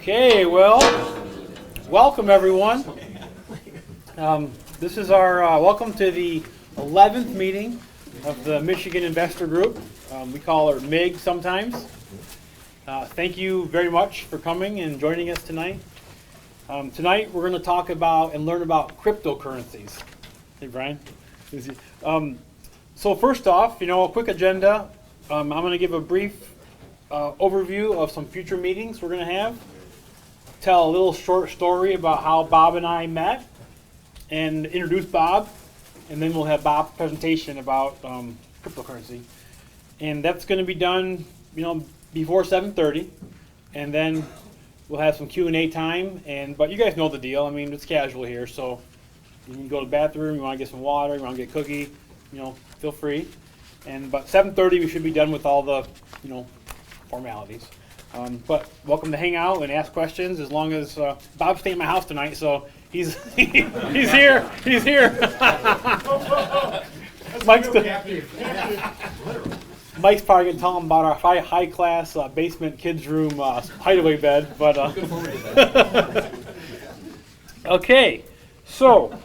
Okay, well, welcome everyone. This is our welcome to the 11th meeting of the Michigan Investor Group. We call her MIG sometimes. Thank you very much for coming and joining us tonight. Tonight we're going to talk about and learn about cryptocurrencies. Hey, Brian. So first off, a quick agenda. I'm going to give a brief overview of some future meetings we're going to have. Tell a little short story about how Bob and I met and introduce Bob, and then we'll have Bob's presentation about cryptocurrency. And that's going to be done, before 7:30, and then we'll have some Q&A time. But you guys know the deal. It's casual here, so you can go to the bathroom, you want to get some water, you want to get a cookie, feel free. But 7:30 we should be done with all the, formalities. But welcome to hang out and ask questions, as long as Bob's staying at my house tonight, so he's he's here. He's here. Mike's probably going to tell him about our high class basement kids room hideaway bed. But okay, so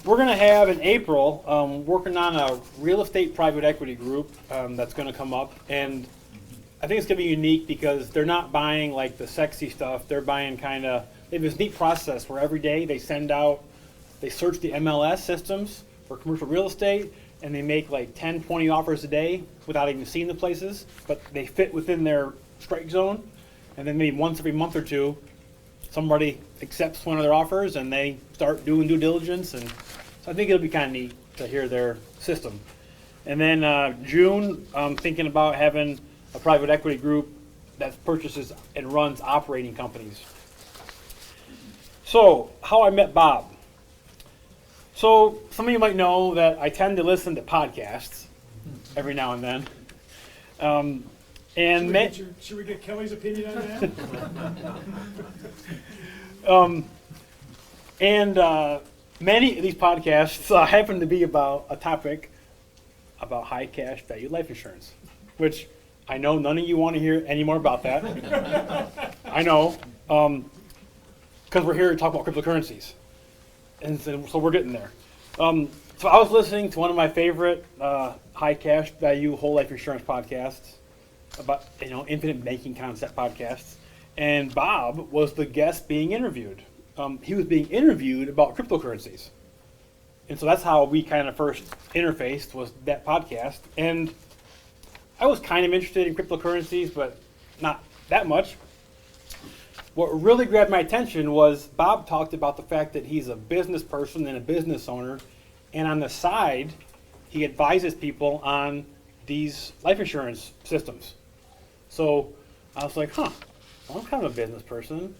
we're going to have in April working on a real estate private equity group that's going to come up, and I think it's going to be unique because they're not buying like the sexy stuff. They're buying they have this neat process where every day they search the MLS systems for commercial real estate, and they make like 10, 20 offers a day without even seeing the places, but they fit within their strike zone. And then maybe once every month or two, somebody accepts one of their offers and they start doing due diligence. And so I think it'll be kind of neat to hear their system. And then June, I'm thinking about having a private equity group that purchases and runs operating companies. So, how I met Bob. So, some of you might know that I tend to listen to podcasts every now and then. Should we get Kelly's opinion on that? Many of these podcasts happen to be about a topic about high cash value life insurance, which I know none of you want to hear any more about that. I know, because we're here to talk about cryptocurrencies, and so we're getting there. So I was listening to one of my favorite high cash value whole life insurance podcasts about infinite banking concept podcasts, and Bob was the guest being interviewed. He was being interviewed about cryptocurrencies, and so that's how we kind of first interfaced, was that podcast. And I was kind of interested in cryptocurrencies, but not that much. What really grabbed my attention was Bob talked about the fact that he's a business person and a business owner, and on the side, he advises people on these life insurance systems. So I was like, well, I'm kind of a business person.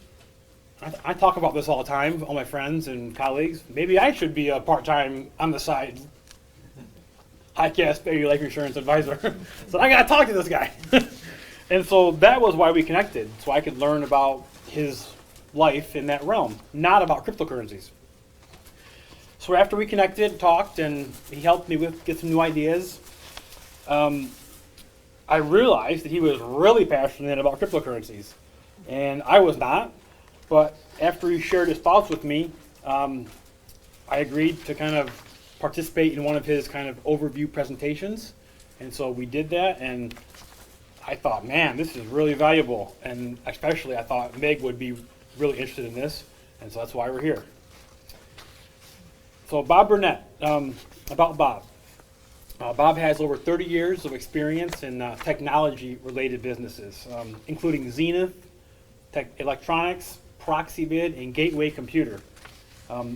I talk about this all the time with all my friends and colleagues. Maybe I should be a part-time, on the side, high cash value life insurance advisor. So I got to talk to this guy. And so that was why we connected, so I could learn about his life in that realm, not about cryptocurrencies. So after we connected, talked, and he helped me get some new ideas, I realized that he was really passionate about cryptocurrencies, and I was not. But after he shared his thoughts with me, I agreed to kind of participate in one of his kind of overview presentations. And so we did that, and I thought, man, this is really valuable. And especially I thought Meg would be really interested in this, and so that's why we're here. So Bob Burnett, about Bob. Bob has over 30 years of experience in technology-related businesses, including Zenith, Electronics, Proxybid, and Gateway Computer.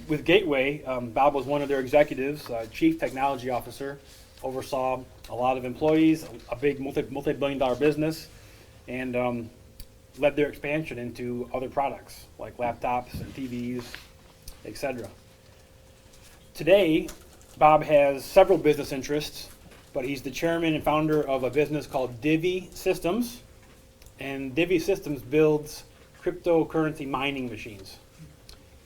With Gateway, Bob was one of their executives, chief technology officer, oversaw a lot of employees, a big multi-billion-dollar business, and led their expansion into other products like laptops and TVs, etc. Today, Bob has several business interests, but he's the chairman and founder of a business called Divi Systems, and Divi Systems builds cryptocurrency mining machines.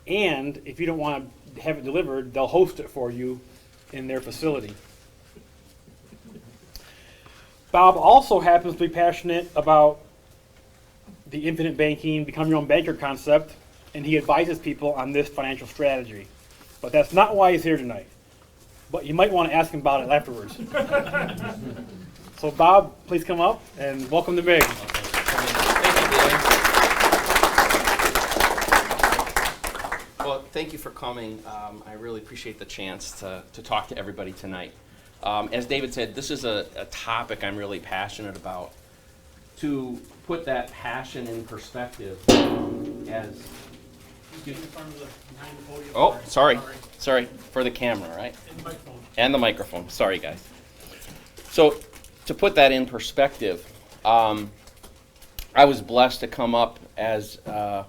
And if you don't want to have it delivered, they'll host it for you in their facility. Bob also happens to be passionate about the infinite banking, become your own banker concept, and he advises people on this financial strategy. But that's not why he's here tonight. But you might want to ask him about it afterwards. So Bob, please come up and welcome to Mig. Well, thank you for coming. I really appreciate the chance to talk to everybody tonight. As David said, this is a topic I'm really passionate about. To put that passion in perspective, as oh, sorry, for the camera, right? And the microphone. Sorry, guys. So, to put that in perspective, I was blessed to come up as an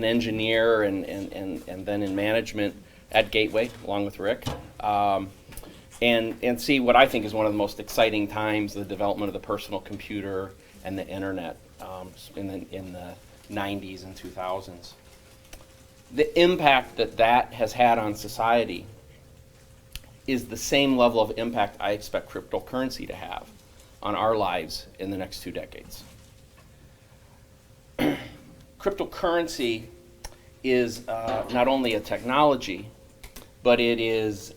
engineer and then in management at Gateway, along with Rick, and see what I think is one of the most exciting times, the development of the personal computer and the internet in the 90s and 2000s. The impact that has had on society is the same level of impact I expect cryptocurrency to have on our lives in the next 2 decades. Cryptocurrency is not only a technology, but it is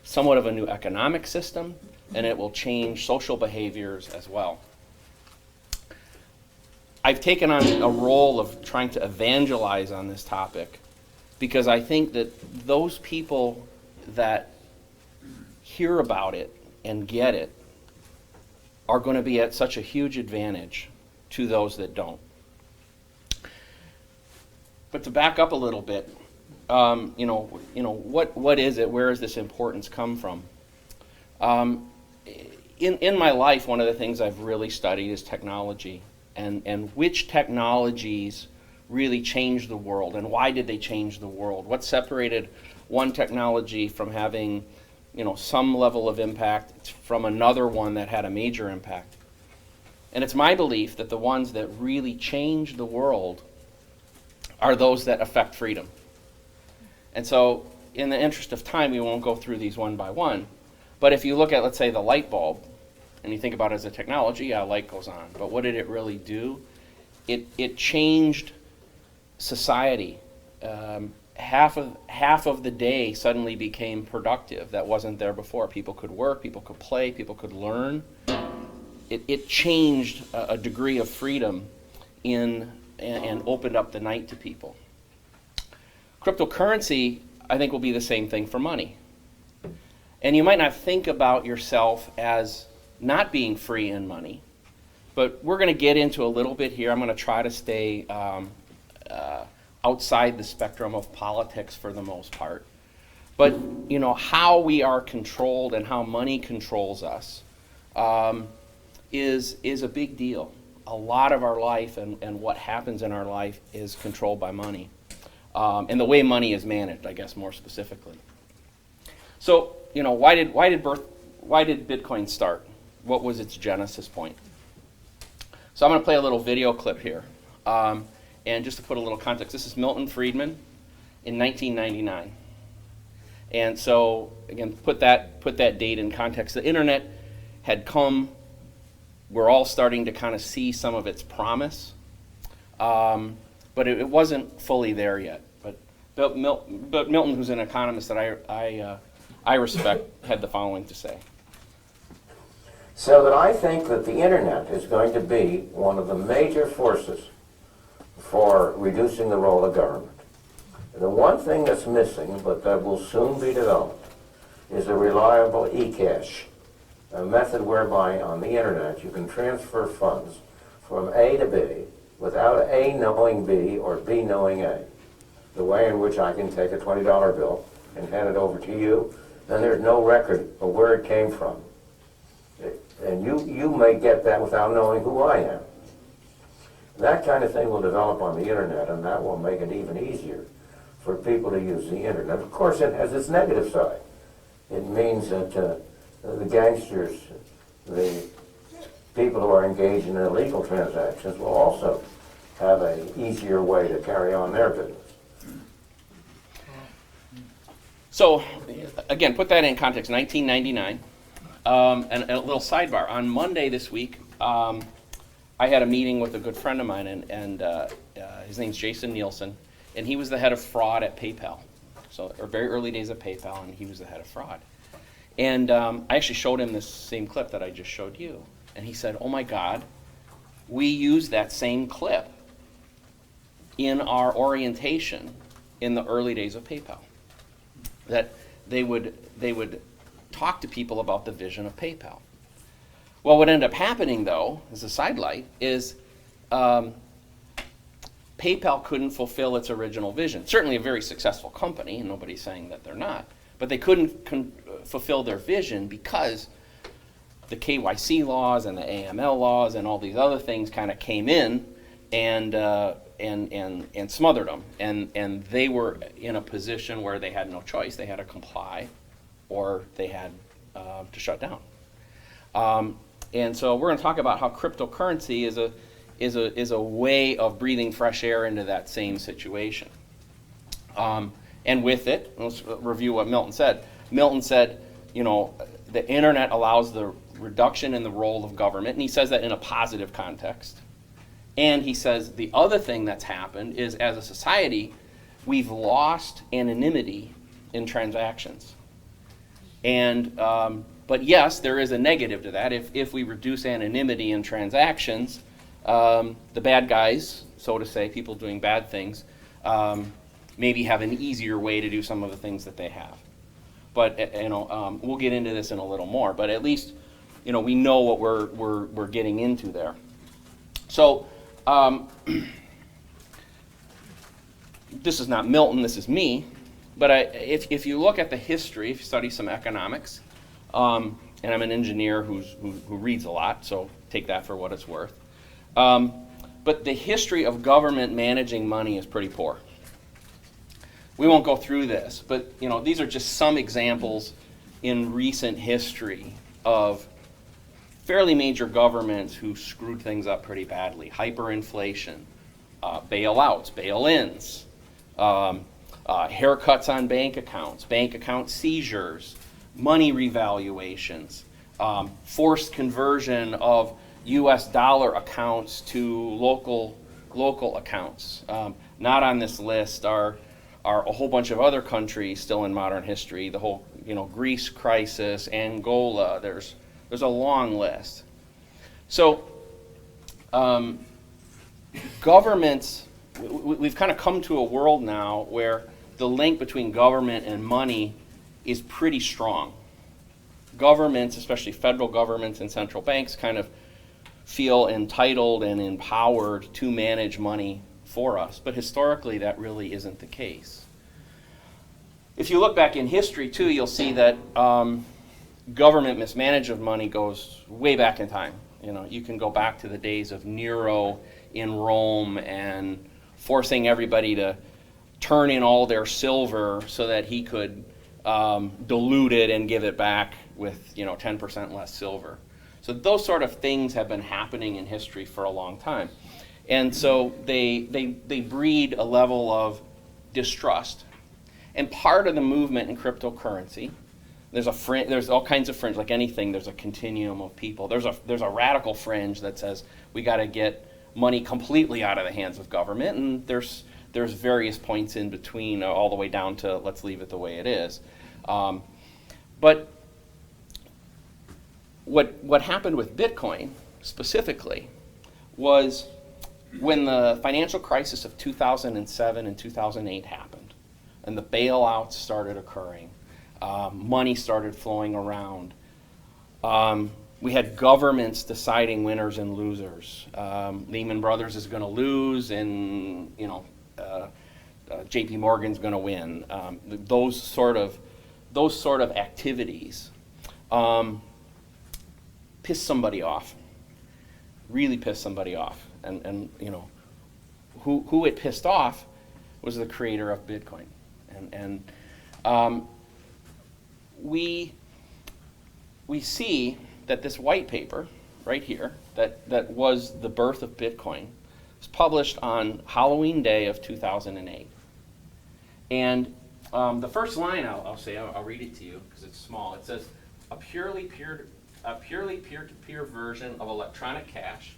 somewhat of a new economic system, and it will change social behaviors as well. I've taken on a role of trying to evangelize on this topic because I think that those people that hear about it and get it are going to be at such a huge advantage to those that don't. But to back up a little bit, what is it? Where does this importance come from? In my life, one of the things I've really studied is technology, and which technologies really changed the world, and why did they change the world? What separated one technology from having, some level of impact from another one that had a major impact? And it's my belief that the ones that really change the world are those that affect freedom. And so, in the interest of time, we won't go through these one by one. But if you look at, let's say, the light bulb, and you think about it as a technology, yeah, light goes on. But what did it really do? It changed society. Half of the day suddenly became productive. That wasn't there before. People could work, people could play, people could learn. It changed a degree of freedom and opened up the night to people. Cryptocurrency, I think, will be the same thing for money. And you might not think about yourself as not being free in money, but we're going to get into a little bit here. I'm going to try to stay outside the spectrum of politics for the most part. But, how we are controlled and how money controls us is a big deal. A lot of our life and what happens in our life is controlled by money. And the way money is managed, I guess, more specifically. So, why did Bitcoin start? What was its genesis point? So I'm going to play a little video clip here. And just to put a little context, this is Milton Friedman in 1999. And so, again, put that date in context. The internet had come. We're all starting to kind of see some of its promise. But it wasn't fully there yet. But Milton, who's an economist that I respect, had the following to say. So that I think that the internet is going to be one of the major forces for reducing the role of government. The one thing that's missing, but that will soon be developed, is a reliable e-cash, a method whereby on the internet you can transfer funds from A to B without A knowing B or B knowing A. The way in which I can take a $20 bill and hand it over to you, then there's no record of where it came from. And you may get that without knowing who I am. That kind of thing will develop on the internet, and that will make it even easier for people to use the internet. Of course, it has its negative side. It means that the gangsters, the people who are engaged in illegal transactions will also have an easier way to carry on their business. So, again, put that in context, 1999. And a little sidebar. On Monday this week, I I had a meeting with a good friend of mine, and his name's Jason Nielsen, and he was the head of fraud at PayPal. So, or very early days of PayPal, and he was the head of fraud. And I actually showed him this same clip that I just showed you. And he said, oh my God, we use that same clip in our orientation in the early days of PayPal. That they would talk to people about the vision of PayPal. Well, what ended up happening, though, as a sidelight, is PayPal couldn't fulfill its original vision. Certainly a very successful company, and nobody's saying that they're not, but they couldn't fulfill their vision because the KYC laws and the AML laws and all these other things kind of came in and smothered them. And they were in a position where they had no choice. They had to comply, or they had to shut down. And so we're going to talk about how cryptocurrency is a way of breathing fresh air into that same situation. And with it, let's review what Milton said. Milton said, you know, the internet allows the reduction in the role of government, and he says that in a positive context. And he says the other thing that's happened is, as a society, we've lost anonymity in transactions. And but yes, there is a negative to that. If we reduce anonymity in transactions, the bad guys, so to say, people doing bad things, maybe have an easier way to do some of the things that they have. But we'll get into this in a little more. But at least, we know what we're getting into there. So this is not Milton. This is me. But if you look at the history, if you study some economics, and I'm an engineer who reads a lot, so take that for what it's worth. But the history of government managing money is pretty poor. We won't go through this, but these are just some examples in recent history of fairly major governments who screwed things up pretty badly. Hyperinflation, bailouts, bail-ins, haircuts on bank account seizures, money revaluations, forced conversion of U.S. dollar accounts to local accounts. Not on this list are a whole bunch of other countries still in modern history. The whole Greece crisis, Angola. There's a long list. So governments, we've kind of come to a world now where the link between government and money is pretty strong. Governments, especially federal governments and central banks, kind of feel entitled and empowered to manage money for us. But historically, that really isn't the case. If you look back in history, too, you'll see that government mismanagement of money goes way back in time. You can go back to the days of Nero in Rome and forcing everybody to turn in all their silver so that he could dilute it and give it back with 10% less silver. So those sort of things have been happening in history for a long time. And so they breed a level of distrust. And part of the movement in cryptocurrency, there's all kinds of fringe, like anything, there's a continuum of people. There's a radical fringe that says we got to get money completely out of the hands of government, and there's various points in between, all the way down to let's leave it the way it is. But what happened with Bitcoin specifically was when the financial crisis of 2007 and 2008 happened, and the bailouts started occurring, money started flowing around. We had governments deciding winners and losers. Lehman Brothers is going to lose, and J.P. Morgan's going to win. Those sort of activities pissed somebody off. Really pissed somebody off, and who it pissed off was the creator of Bitcoin, and we see that this white paper right here that was the birth of Bitcoin was published on Halloween Day of 2008. And the first line I'll read it to you because it's small. It says, a purely peer-to-peer version of electronic cash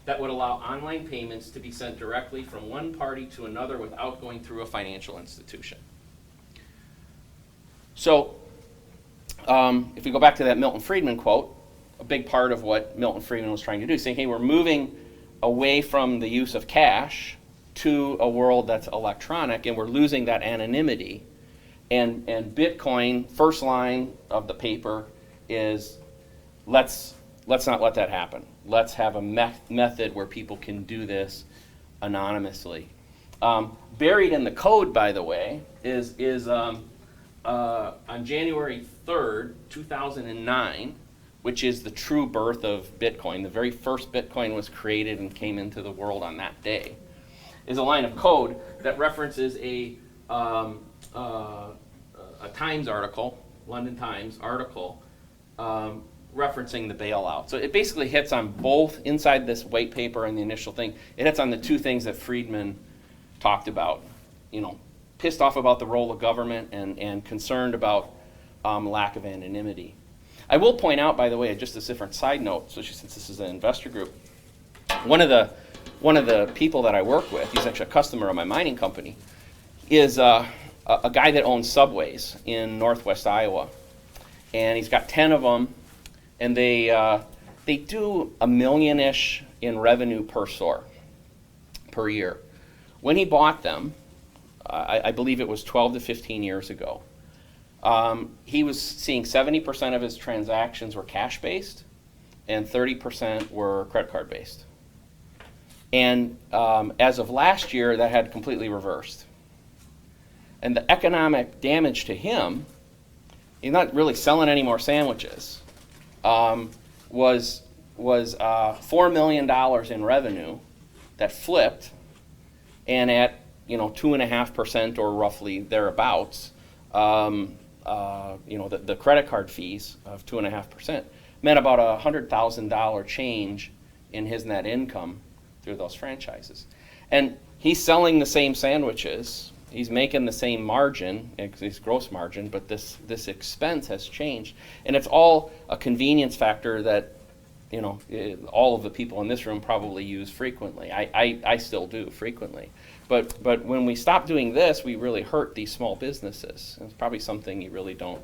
that would allow online payments to be sent directly from one party to another without going through a financial institution. So, if we go back to that Milton Friedman quote, a big part of what Milton Friedman was trying to do, saying, hey, we're moving away from the use of cash to a world that's electronic, and we're losing that anonymity. And Bitcoin, first line of the paper is, let's not let that happen. Let's have a method where people can do this anonymously. Buried in the code, by the way, is on January 3rd, 2009, which is the true birth of Bitcoin. The very first Bitcoin was created and came into the world on that day. Is a line of code that references a Times article, London Times article, referencing the bailout. So it basically hits on both, inside this white paper and the initial thing, it hits on the two things that Friedman talked about. Pissed off about the role of government and concerned about lack of anonymity. I will point out, by the way, just a different side note, especially since this is an investor group, one of the people that I work with, he's actually a customer of my mining company, is a guy that owns subways in northwest Iowa. And he's got 10 of them, and they do $1 million-ish in revenue per store per year. When he bought them, I believe it was 12 to 15 years ago, he was seeing 70% of his transactions were cash-based and 30% were credit card-based. And as of last year, that had completely reversed. And the economic damage to him, he's not really selling any more sandwiches, was $4 million in revenue that flipped, and at 2.5% or roughly thereabouts, the credit card fees of 2.5% meant about a $100,000 change in his net income through those franchises. And he's selling the same sandwiches, he's making the same margin, his gross margin, but this expense has changed. And it's all a convenience factor that all of the people in this room probably use frequently. I still do frequently. But when we stop doing this, we really hurt these small businesses. It's probably something you really don't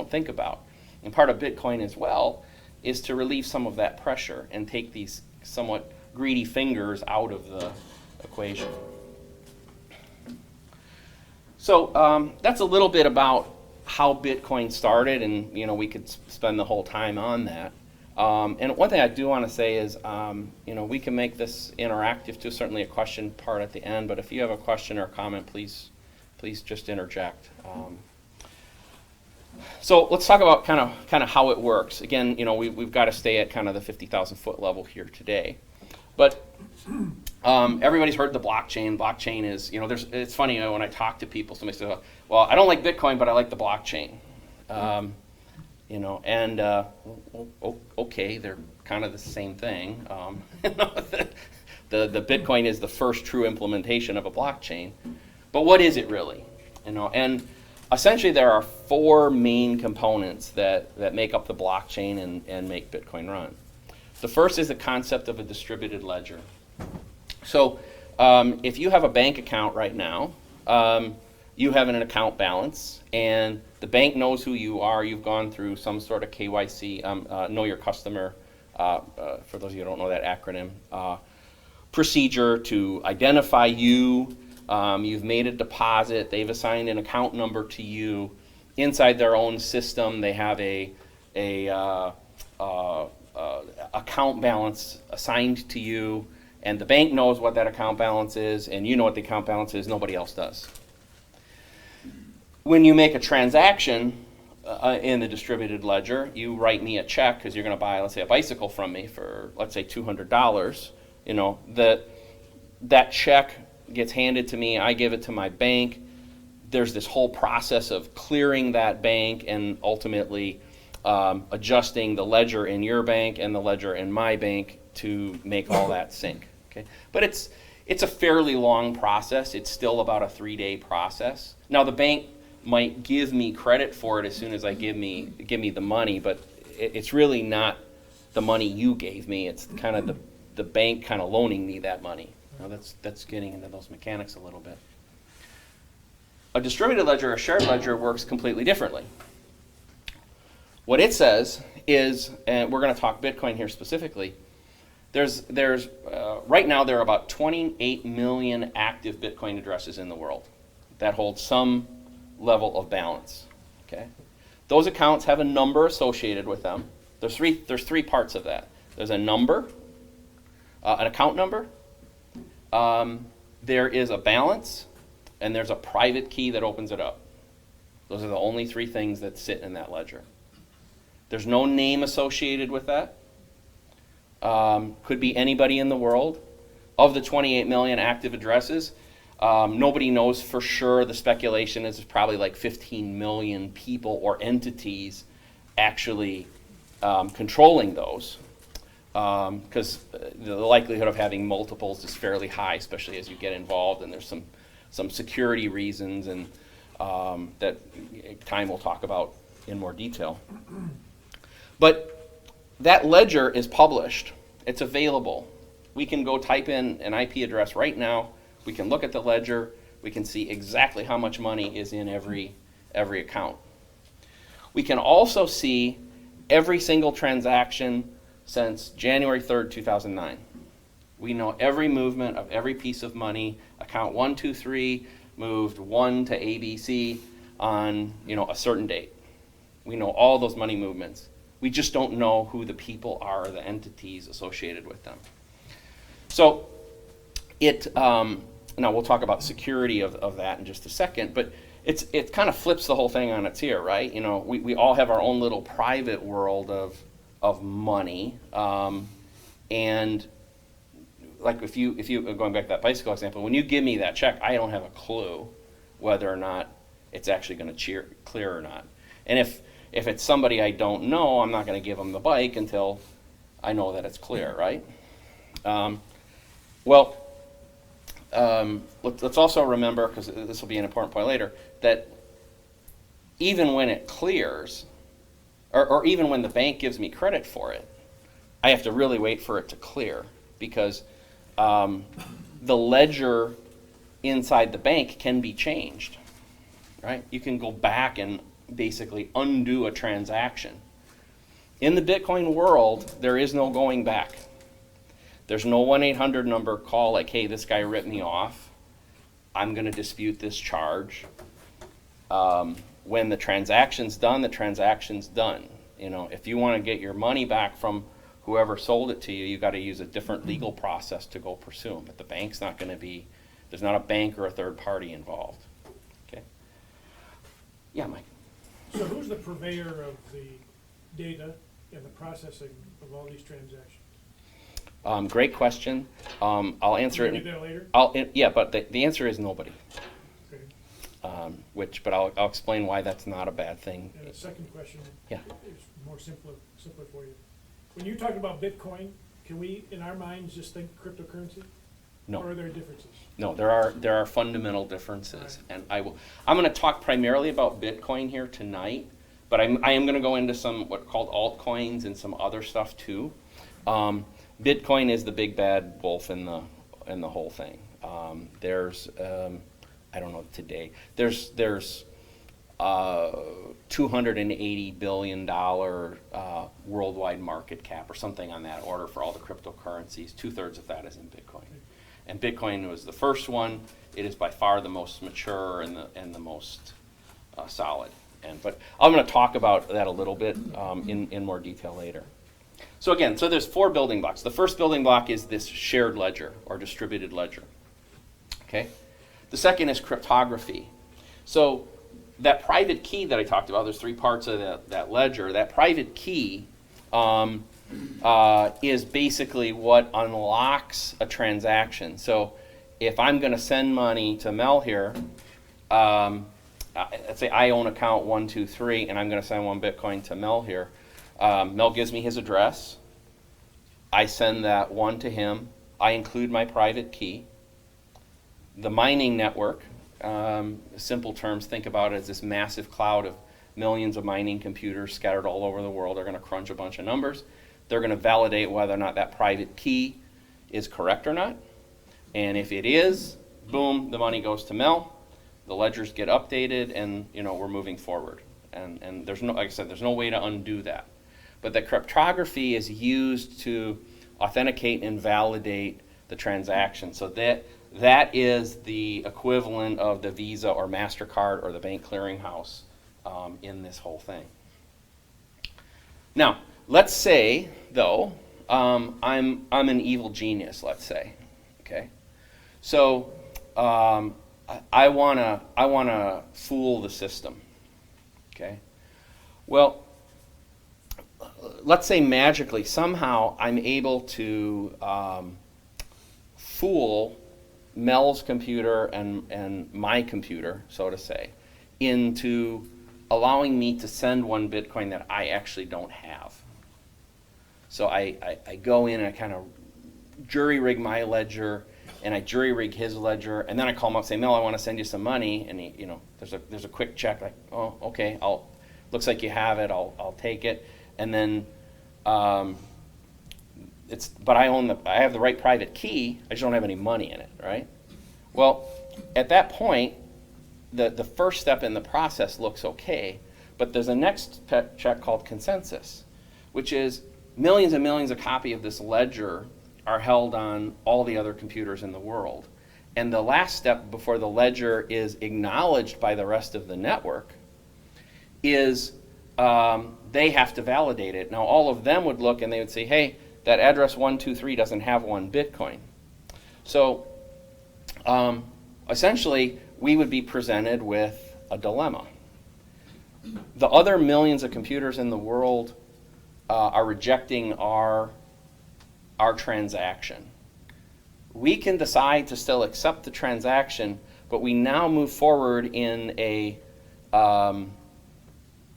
think about. And part of Bitcoin as well is to relieve some of that pressure and take these somewhat greedy fingers out of the equation. So that's a little bit about how Bitcoin started, and we could spend the whole time on that. And one thing I do want to say is, we can make this interactive too, certainly a question part at the end, but if you have a question or a comment, please just interject. So let's talk about kind of how it works. Again, we've got to stay at kind of the 50,000 foot level here today. But everybody's heard the blockchain. Blockchain is, it's funny, when I talk to people, somebody says, well, I don't like Bitcoin, but I like the blockchain. Okay, they're kind of the same thing. The Bitcoin is the first true implementation of a blockchain. But what is it really? And essentially there are four main components that make up the blockchain and make Bitcoin run. The first is the concept of a distributed ledger. So if you have a bank account right now, you have an account balance, and the bank knows who you are. You've gone through some sort of KYC, know your customer, for those of you who don't know that acronym, procedure to identify you. You've made a deposit. They've assigned an account number to you. Inside their own system, they have a account balance assigned to you, and the bank knows what that account balance is, and you know what the account balance is. Nobody else does. When you make a transaction in the distributed ledger, you write me a check because you're going to buy, let's say, a bicycle from me for, let's say, $200. That check gets handed to me. I give it to my bank. There's this whole process of clearing that bank and ultimately adjusting the ledger in your bank and the ledger in my bank to make all that sync. Okay, but it's a fairly long process. It's still about a 3-day process. Now the bank might give me credit for it as soon as I give me the money, but it's really not the money you gave me. It's kind of the bank kind of loaning me that money. Now that's getting into those mechanics a little bit. A distributed ledger, a shared ledger, works completely differently. What it says is, and we're going to talk Bitcoin here specifically, there's right now there are about 28 million active Bitcoin addresses in the world that hold some level of balance. Okay, those accounts have a number associated with them. There's three parts of that. There's a number, an account number. There is a balance, and there's a private key that opens it up. Those are the only three things that sit in that ledger. There's no name associated with that. Could be anybody in the world. Of the 28 million active addresses, nobody knows for sure. The speculation is probably like 15 million people or entities actually controlling those, because the likelihood of having multiples is fairly high, especially as you get involved, and there's some security reasons and that time we'll talk about in more detail. But that ledger is published. It's available. We can go type in an IP address right now. We can look at the ledger. We can see exactly how much money is in every account. We can also see every single transaction since January 3rd, 2009. We know every movement of every piece of money. Account 123 moved 1 to ABC on a certain date. We know all those money movements. We just don't know who the people are, the entities associated with them. So now we'll talk about security of that in just a second, but it kind of flips the whole thing on its ear, right? We all have our own little private world of money, and like if you going back to that bicycle example, when you give me that check, I don't have a clue whether or not it's actually going to clear or not. And if it's somebody I don't know, I'm not going to give them the bike until I know that it's clear, right? Let's also remember, because this will be an important point later, that even when it clears, or even when the bank gives me credit for it, I have to really wait for it to clear, because the ledger inside the bank can be changed, right? You can go back and basically undo a transaction. In the Bitcoin world, there is no going back. There's no 1-800 number call like, hey, this guy ripped me off. I'm going to dispute this charge. When the transaction's done, the transaction's done. If you want to get your money back from whoever sold it to you, you've got to use a different legal process to go pursue them. But the bank's not going to be, there's not a bank or a third party involved. Okay? Yeah, Mike. So who's the purveyor of the data and the processing of all these transactions? Great question. I'll answer Can it. you do that later? Yeah, but the answer is nobody. Okay. But I'll explain why that's not a bad thing. And the second question Yeah. is more simpler for you. When you talk about Bitcoin, can we, in our minds, just think cryptocurrency? No. Or are there differences? No, there are fundamental differences, and I'm going to talk primarily about Bitcoin here tonight, but I am going to go into some what are called altcoins and some other stuff too. Bitcoin is the big bad wolf in the whole thing. There's I don't know today. There's $280 billion worldwide market cap or something on that order for all the cryptocurrencies. 2/3 of that is in Bitcoin. And Bitcoin was the first one. It is by far the most mature and the most solid. But I'm going to talk about that a little bit in more detail later. So there's 4 building blocks. The first building block is this shared ledger or distributed ledger. Okay. The second is cryptography. So that private key that I talked about, there's 3 parts of that ledger. That private key is basically what unlocks a transaction. So if I'm going to send money to Mel here, let's say I own account 123 and I'm going to send 1 Bitcoin to Mel here. Mel gives me his address. I send that 1 to him. I include my private key. The mining network, simple terms, think about it as this massive cloud of millions of mining computers scattered all over the world are going to crunch a bunch of numbers. They're going to validate whether or not that private key is correct or not. And if it is, boom, the money goes to Mel, the ledgers get updated, and we're moving forward. And there's no, like I said, there's no way to undo that. But the cryptography is used to authenticate and validate the transaction. So that is the equivalent of the Visa or MasterCard or the bank clearinghouse in this whole thing. Now, let's say, though, I'm an evil genius, let's say, okay? So I wanna fool the system, okay? Well, let's say magically, somehow I'm able to fool Mel's computer and my computer, so to say, into allowing me to send one Bitcoin that I actually don't have. So I go in and I kind of jury rig my ledger, and I jury rig his ledger, and then I call him up and say, Mel, I want to send you some money, and he, there's a quick check, like, oh, okay, looks like you have it, I'll take it, and then but I have the right private key, I just don't have any money in it, right? Well, at that point, the first step in the process looks okay, but there's a next check called consensus, which is millions and millions of copies of this ledger are held on all the other computers in the world. And the last step before the ledger is acknowledged by the rest of the network is they have to validate it. Now, all of them would look and they would say, hey, that address 123 doesn't have one Bitcoin. So essentially, we would be presented with a dilemma. The other millions of computers in the world are rejecting our transaction. We can decide to still accept the transaction, but we now move forward in a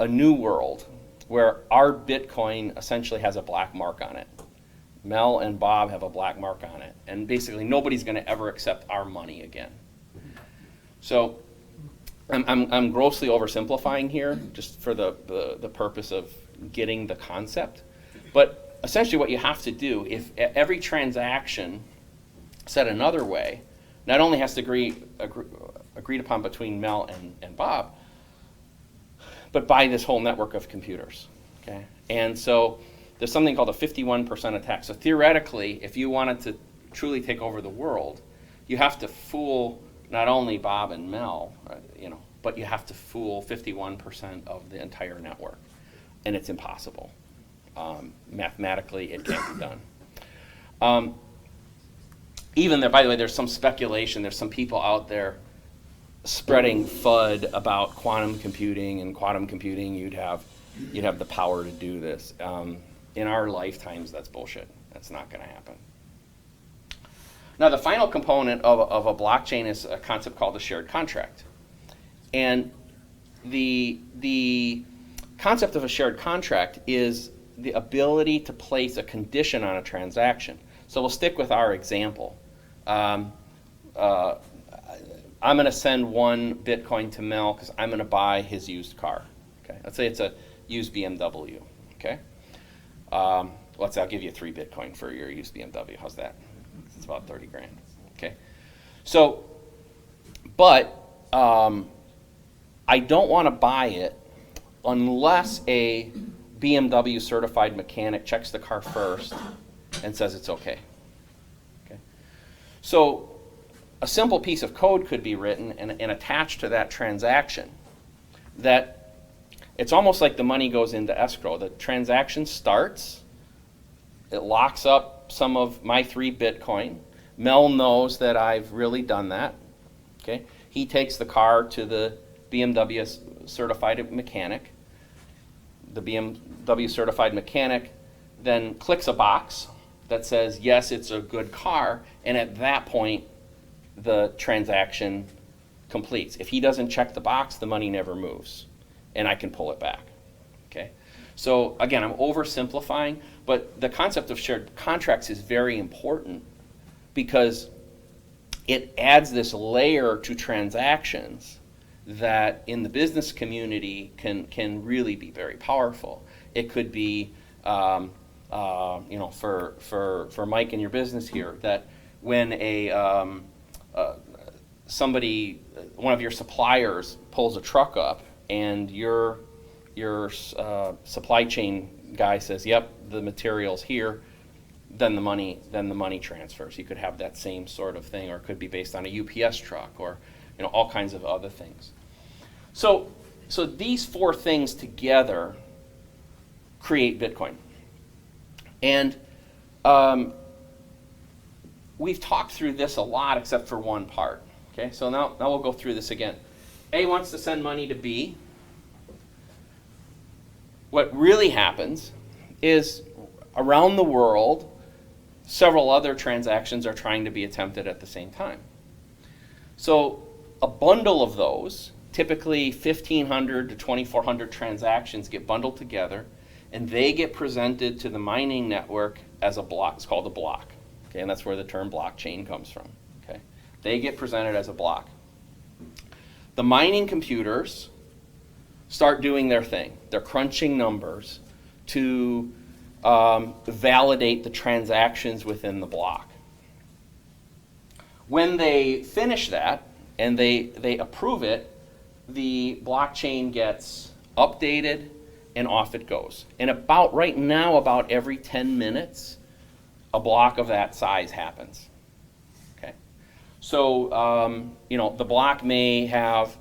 new world where our Bitcoin essentially has a black mark on it. Mel and Bob have a black mark on it, and basically nobody's going to ever accept our money again. So I'm grossly oversimplifying here, just for the purpose of getting the concept. But essentially what you have to do, if every transaction, said another way, not only has to agreed upon between Mel and Bob, but by this whole network of computers, okay? And so there's something called a 51% attack. So theoretically, if you wanted to truly take over the world, you have to fool not only Bob and Mel, but you have to fool 51% of the entire network, and it's impossible. Mathematically, it can't be done. Even there, by the way, there's some speculation. There's some people out there spreading FUD about quantum computing, and quantum computing, you'd have the power to do this. In our lifetimes, that's bullshit. That's not going to happen. Now, the final component of a blockchain is a concept called a shared contract. And the concept of a shared contract is the ability to place a condition on a transaction. So we'll stick with our example. I'm going to send one Bitcoin to Mel because I'm going to buy his used car. Okay, let's say it's a used BMW. Okay, let's say I'll give you 3 Bitcoin for your used BMW. How's that? It's about 30 grand. Okay, so, but I don't want to buy it unless a BMW certified mechanic checks the car first and says it's okay. Okay, so a simple piece of code could be written and attached to that transaction that it's almost like the money goes into escrow. The transaction starts, it locks up some of my 3 Bitcoin. Mel knows that I've really done that. Okay, he takes the car to the BMW certified mechanic. The BMW certified mechanic then clicks a box that says, yes, it's a good car, and at that point, the transaction completes. If he doesn't check the box, the money never moves, and I can pull it back. Okay. So again, I'm oversimplifying, but the concept of shared contracts is very important because it adds this layer to transactions that in the business community can really be very powerful. It could be a for Mike and your business here, that when somebody, one of your suppliers pulls a truck up and your supply chain guy says, yep, the material's here, then the money transfers. You could have that same sort of thing, or it could be based on a UPS truck, or all kinds of other things. So these four things together create Bitcoin. And we've talked through this a lot except for one part. Okay, so now we'll go through this again. A wants to send money to B. What really happens is around the world, several other transactions are trying to be attempted at the same time. So a bundle of those, typically 1,500 to 2,400 transactions, get bundled together, and they get presented to the mining network as a block. It's called a block. Okay, and that's where the term blockchain comes from. Okay, they get presented as a block. The mining computers start doing their thing. They're crunching numbers to validate the transactions within the block. When they finish that and they approve it, the blockchain gets updated and off it goes. And right now, about every 10 minutes, a block of that size happens. Okay, so the block may have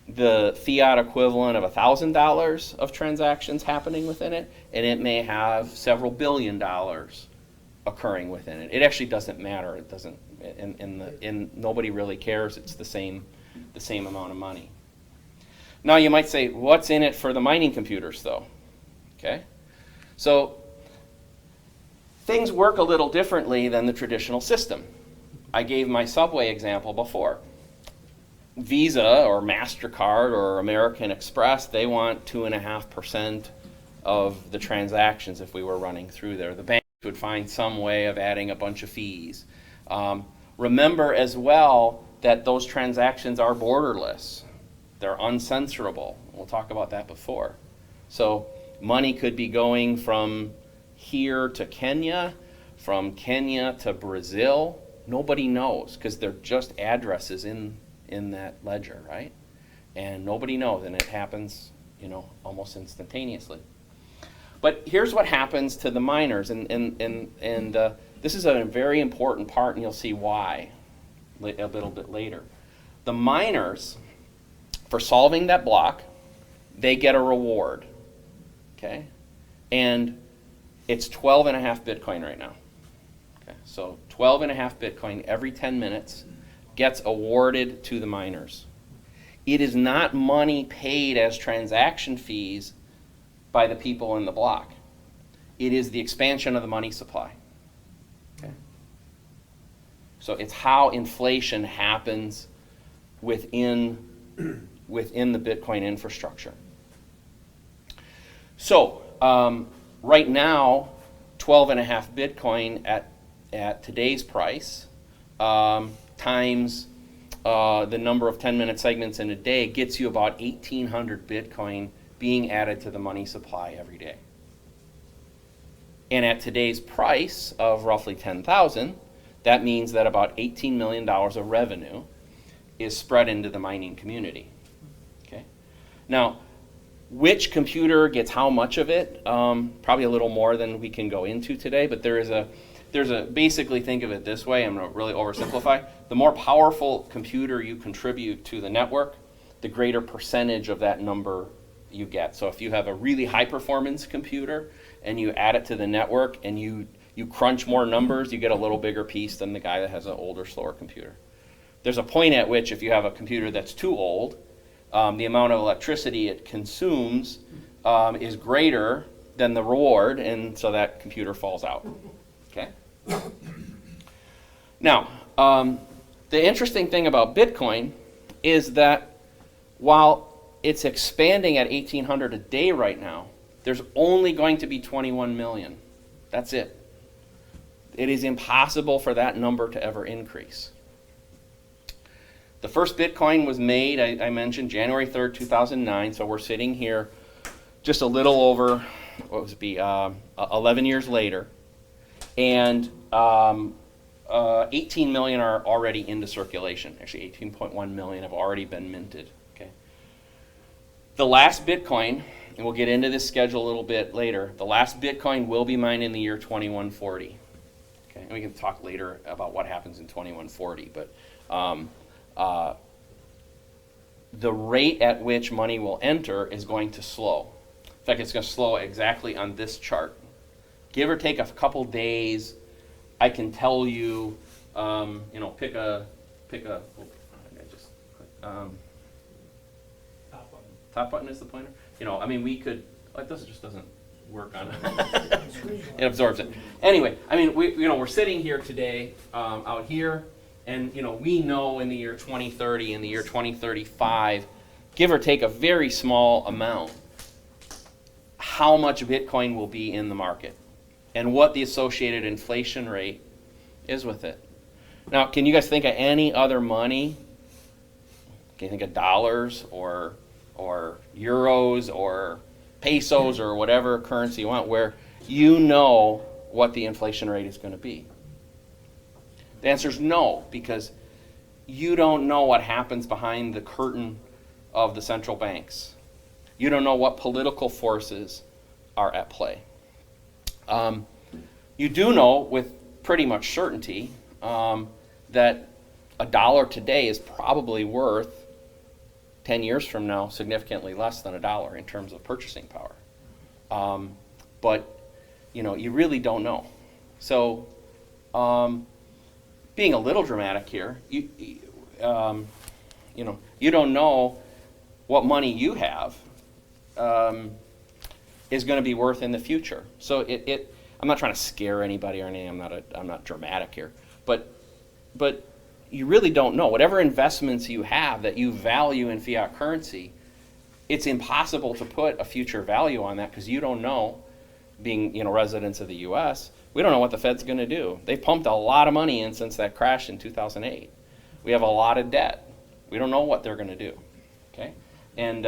the fiat equivalent of $1,000 of transactions happening within it, and it may have several $1 billion occurring within it. It actually doesn't matter. It doesn't, and nobody really cares. It's the same amount of money. Now you might say, what's in it for the mining computers, though? Okay, so things work a little differently than the traditional system. I gave my Subway example before. Visa or MasterCard or American Express, they want 2.5% of the transactions if we were running through there. The bank would find some way of adding a bunch of fees. Remember as well that those transactions are borderless. They're uncensorable. We'll talk about that before. So money could be going from here to Kenya, from Kenya to Brazil. Nobody knows because they're just addresses in that ledger, right? And nobody knows, and it happens, almost instantaneously. But here's what happens to the miners, and this is a very important part, and you'll see why a little bit later. The miners, for solving that block, they get a reward, okay? And it's 12.5 Bitcoin right now. Okay, so 12.5 Bitcoin every 10 minutes gets awarded to the miners. It is not money paid as transaction fees by the people in the block. It is the expansion of the money supply. Okay? So it's how inflation happens within the Bitcoin infrastructure. So right now, 12.5 Bitcoin at today's price times the number of 10-minute segments in a day gets you about 1,800 Bitcoin being added to the money supply every day. And at today's price of roughly 10,000, that means that about $18 million of revenue is spread into the mining community. Okay. Now, which computer gets how much of it? Probably a little more than we can go into today, but there's a basically think of it this way, I'm going to really oversimplify. The more powerful computer you contribute to the network, the greater percentage of that number you get. So if you have a really high performance computer and you add it to the network and you crunch more numbers, you get a little bigger piece than the guy that has an older, slower computer. There's a point at which if you have a computer that's too old, the amount of electricity it consumes is greater than the reward, and so that computer falls out. Okay? Now, the interesting thing about Bitcoin is that while it's expanding at 1,800 a day right now, there's only going to be 21 million. That's it. It is impossible for that number to ever increase. The first Bitcoin was made, I mentioned, January 3rd, 2009, so we're sitting here just a little over what was it be, 11 years later, and 18 million are already into circulation. Actually, 18.1 million have already been minted. Okay. The last Bitcoin, and we'll get into this schedule a little bit later, the last Bitcoin will be mined in the year 2140. Okay, and we can talk later about what happens in 2140, but the rate at which money will enter is going to slow. In fact, it's going to slow exactly on this chart. Give or take a couple days, I can tell you, pick a. Oh, I just top button is the pointer. We could. This just doesn't work on it. It absorbs it. Anyway, we're sitting here today, out here, and we know in the year 2030, in the year 2035, give or take a very small amount, how much Bitcoin will be in the market, and what the associated inflation rate is with it. Now, can you guys think of any other money? Can you think of dollars or euros or pesos or whatever currency you want where you know what the inflation rate is going to be? The answer is no, because you don't know what happens behind the curtain of the central banks. You don't know what political forces are at play. You do know with pretty much certainty that a dollar today is probably worth 10 years from now significantly less than a dollar in terms of purchasing power. But you really don't know. So being a little dramatic here, you don't know what money you have is going to be worth in the future. So I'm not trying to scare anybody or anything. I'm not dramatic here, but you really don't know. Whatever investments you have that you value in fiat currency, it's impossible to put a future value on that because you don't know. Being residents of the U.S., we don't know what the Fed's going to do. They pumped a lot of money in since that crash in 2008. We have a lot of debt. We don't know what they're going to do. Okay, and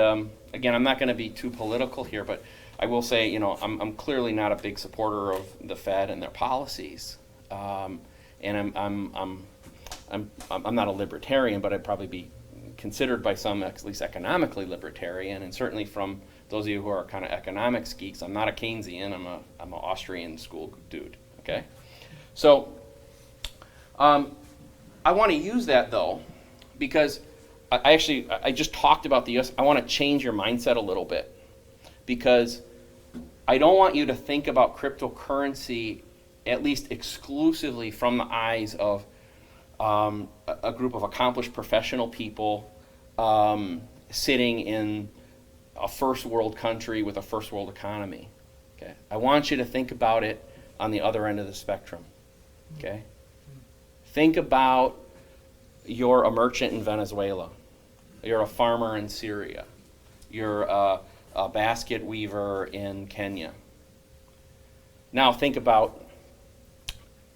again, I'm not going to be too political here, but I will say, I'm clearly not a big supporter of the Fed and their policies, and I'm not a libertarian, but I'd probably be considered by some at least economically libertarian, and certainly from those of you who are kind of economics geeks, I'm not a Keynesian. I'm an Austrian school dude. Okay, so I want to use that though, because I just talked about the U.S. I want to change your mindset a little bit, because I don't want you to think about cryptocurrency at least exclusively from the eyes of a group of accomplished professional people sitting in a first world country with a first world economy. Okay, I want you to think about it on the other end of the spectrum. Okay, think about you're a merchant in Venezuela, you're a farmer in Syria, you're a basket weaver in Kenya. Now think about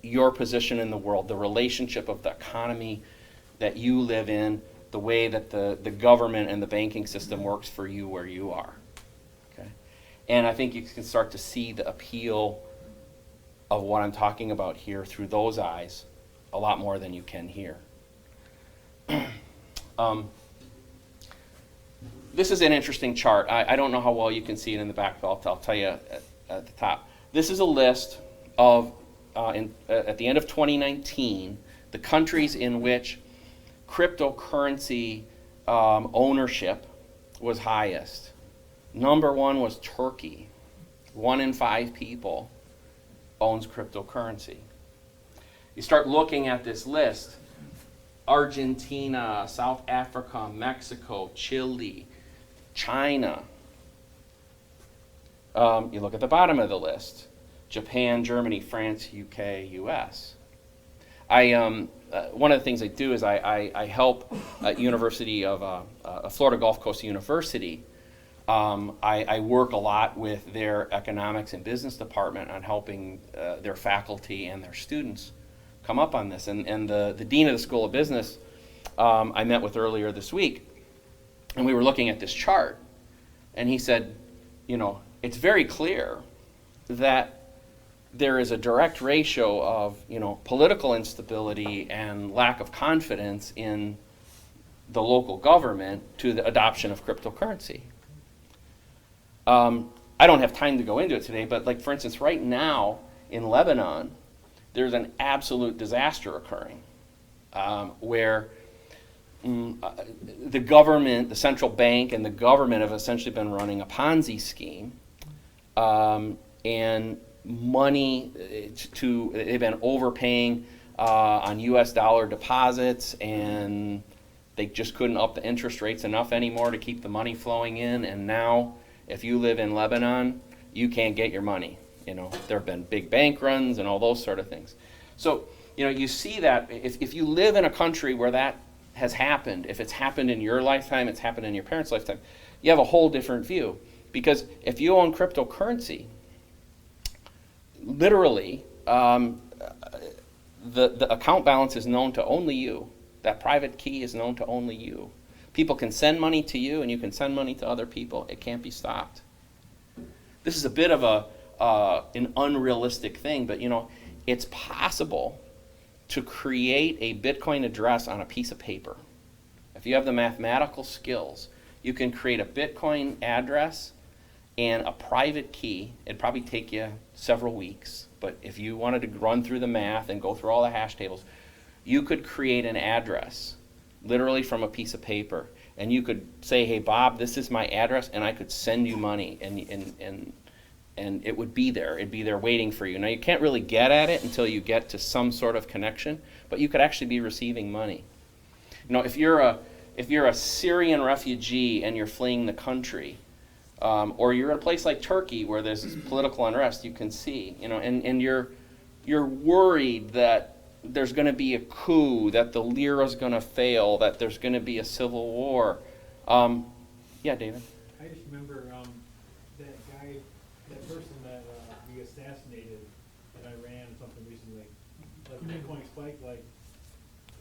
your position in the world, the relationship of the economy that you live in, the way that the government and the banking system works for you where you are. Okay? And I think you can start to see the appeal of what I'm talking about here through those eyes a lot more than you can here. This is an interesting chart. I don't know how well you can see it in the back, but I'll tell you at the top. This is a list of, at the end of 2019, the countries in which cryptocurrency ownership was highest. Number one was Turkey. 1 in 5 people owns cryptocurrency. You start looking at this list: Argentina, South Africa, Mexico, Chile, China. You look at the bottom of the list: Japan, Germany, France, UK, US. One of the things I do is I help University of Florida Gulf Coast University. I work a lot with their economics and business department on helping their faculty and their students come up on this. And the dean of the School of Business I met with earlier this week, and we were looking at this chart, and he said, it's very clear that there is a direct ratio of, political instability and lack of confidence in the local government to the adoption of cryptocurrency. I don't have time to go into it today, but like for instance, right now in Lebanon, there's an absolute disaster occurring where the government, the central bank, and the government have essentially been running a Ponzi scheme, and money they've been overpaying on U.S. dollar deposits, and they just couldn't up the interest rates enough anymore to keep the money flowing in. And now, if you live in Lebanon, you can't get your money. There have been big bank runs and all those sort of things. So, you see that if you live in a country where that has happened, if it's happened in your lifetime, it's happened in your parents' lifetime, you have a whole different view. Because if you own cryptocurrency, literally, the account balance is known to only you. That private key is known to only you. People can send money to you, and you can send money to other people. It can't be stopped. This is a bit of an unrealistic thing, but it's possible to create a Bitcoin address on a piece of paper. If you have the mathematical skills, you can create a Bitcoin address and a private key. It'd probably take you several weeks, but if you wanted to run through the math and go through all the hash tables, you could create an address literally from a piece of paper, and you could say, hey Bob, this is my address, and I could send you money, and it would be there. It'd be there waiting for you. Now you can't really get at it until you get to some sort of connection, but you could actually be receiving money. If you're a Syrian refugee and you're fleeing the country, or you're in a place like Turkey where there's political unrest, you can see, and you're worried that there's going to be a coup, that the lira's going to fail, that there's going to be a civil war. Yeah, David? I just remember that person that we assassinated in Iran or something recently. Like Bitcoin spiked like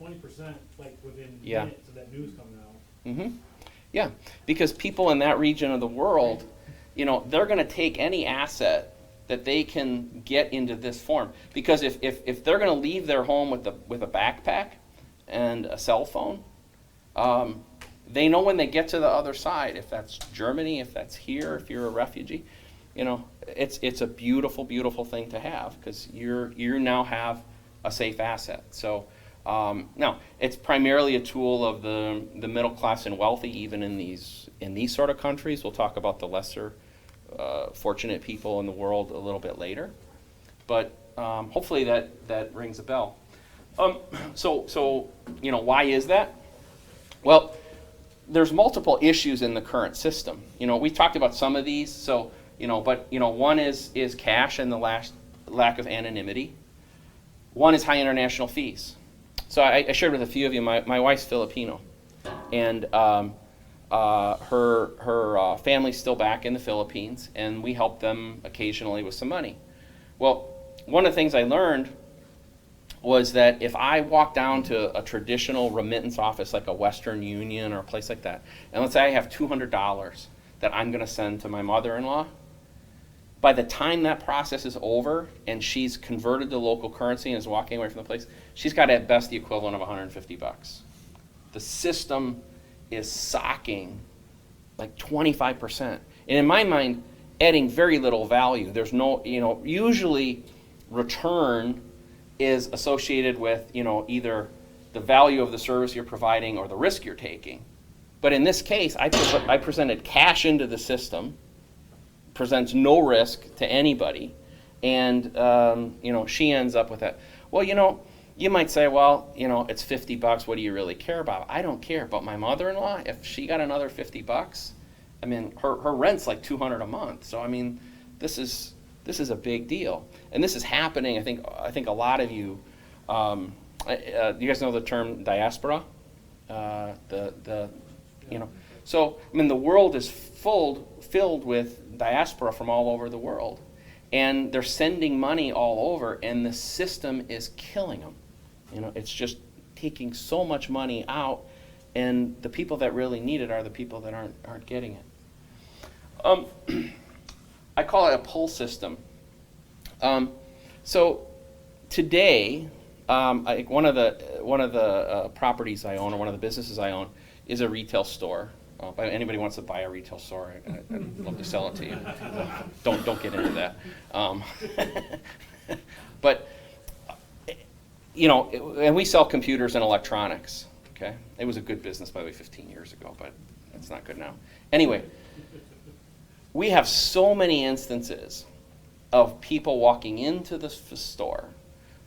20% like within minutes of that news coming out. Mm-hmm. Yeah, because people in that region of the world, they're going to take any asset that they can get into this form. Because if they're going to leave their home with a backpack and a cell phone, they know when they get to the other side, if that's Germany, if that's here, if you're a refugee, it's a beautiful, beautiful thing to have, because you now have a safe asset. So now it's primarily a tool of the middle class and wealthy, even in these sort of countries. We'll talk about the lesser fortunate people in the world a little bit later, but hopefully that rings a bell. So why is that? Well, there's multiple issues in the current system. We talked about some of these. So but one is cash and the lack of anonymity. One is high international fees. So I shared with a few of you. My wife's Filipino, and her family's still back in the Philippines, and we help them occasionally with some money. Well, one of the things I learned was that if I walk down to a traditional remittance office like a Western Union or a place like that, and let's say I have $200 that I'm going to send to my mother-in-law, by the time that process is over and she's converted to local currency and is walking away from the place, she's got at best the equivalent of $150. The system is socking like 25%. And in my mind, adding very little value. There's no, usually return is associated with, either the value of the service you're providing or the risk you're taking. But in this case, I presented cash into the system, presents no risk to anybody, and she ends up with that. Well, you might say, well, it's $50. What do you really care about? I don't care. But my mother-in-law, if she got another $50, her rent's like $200 a month. So this is a big deal, and this is happening. I think a lot of you, you guys know the term diaspora. So the world is filled with diaspora from all over the world, and they're sending money all over, and the system is killing them. It's just taking so much money out, and the people that really need it are the people that aren't getting it. I call it a pull system. So today, one of the properties I own, or one of the businesses I own, is a retail store. If anybody wants to buy a retail store, I'd love to sell it to you. Don't get into that. But and we sell computers and electronics. Okay, it was a good business, by the way, 15 years ago, but it's not good now. Anyway, we have so many instances of people walking into the store,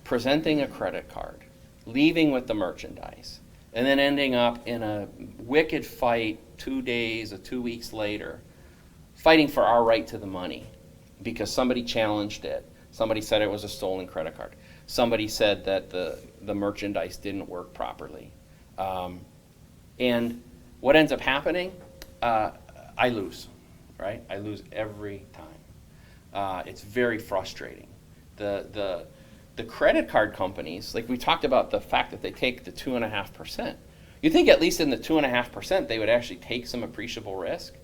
presenting a credit card, leaving with the merchandise, and then ending up in a wicked fight 2 days or 2 weeks later, fighting for our right to the money because somebody challenged it. Somebody said it was a stolen credit card. Somebody said that the merchandise didn't work properly. And what ends up happening, I lose, right? I lose every time. It's very frustrating. The credit card companies, like we talked about the fact that they take the 2.5%. You think at least in the 2.5% they would actually take some appreciable risk.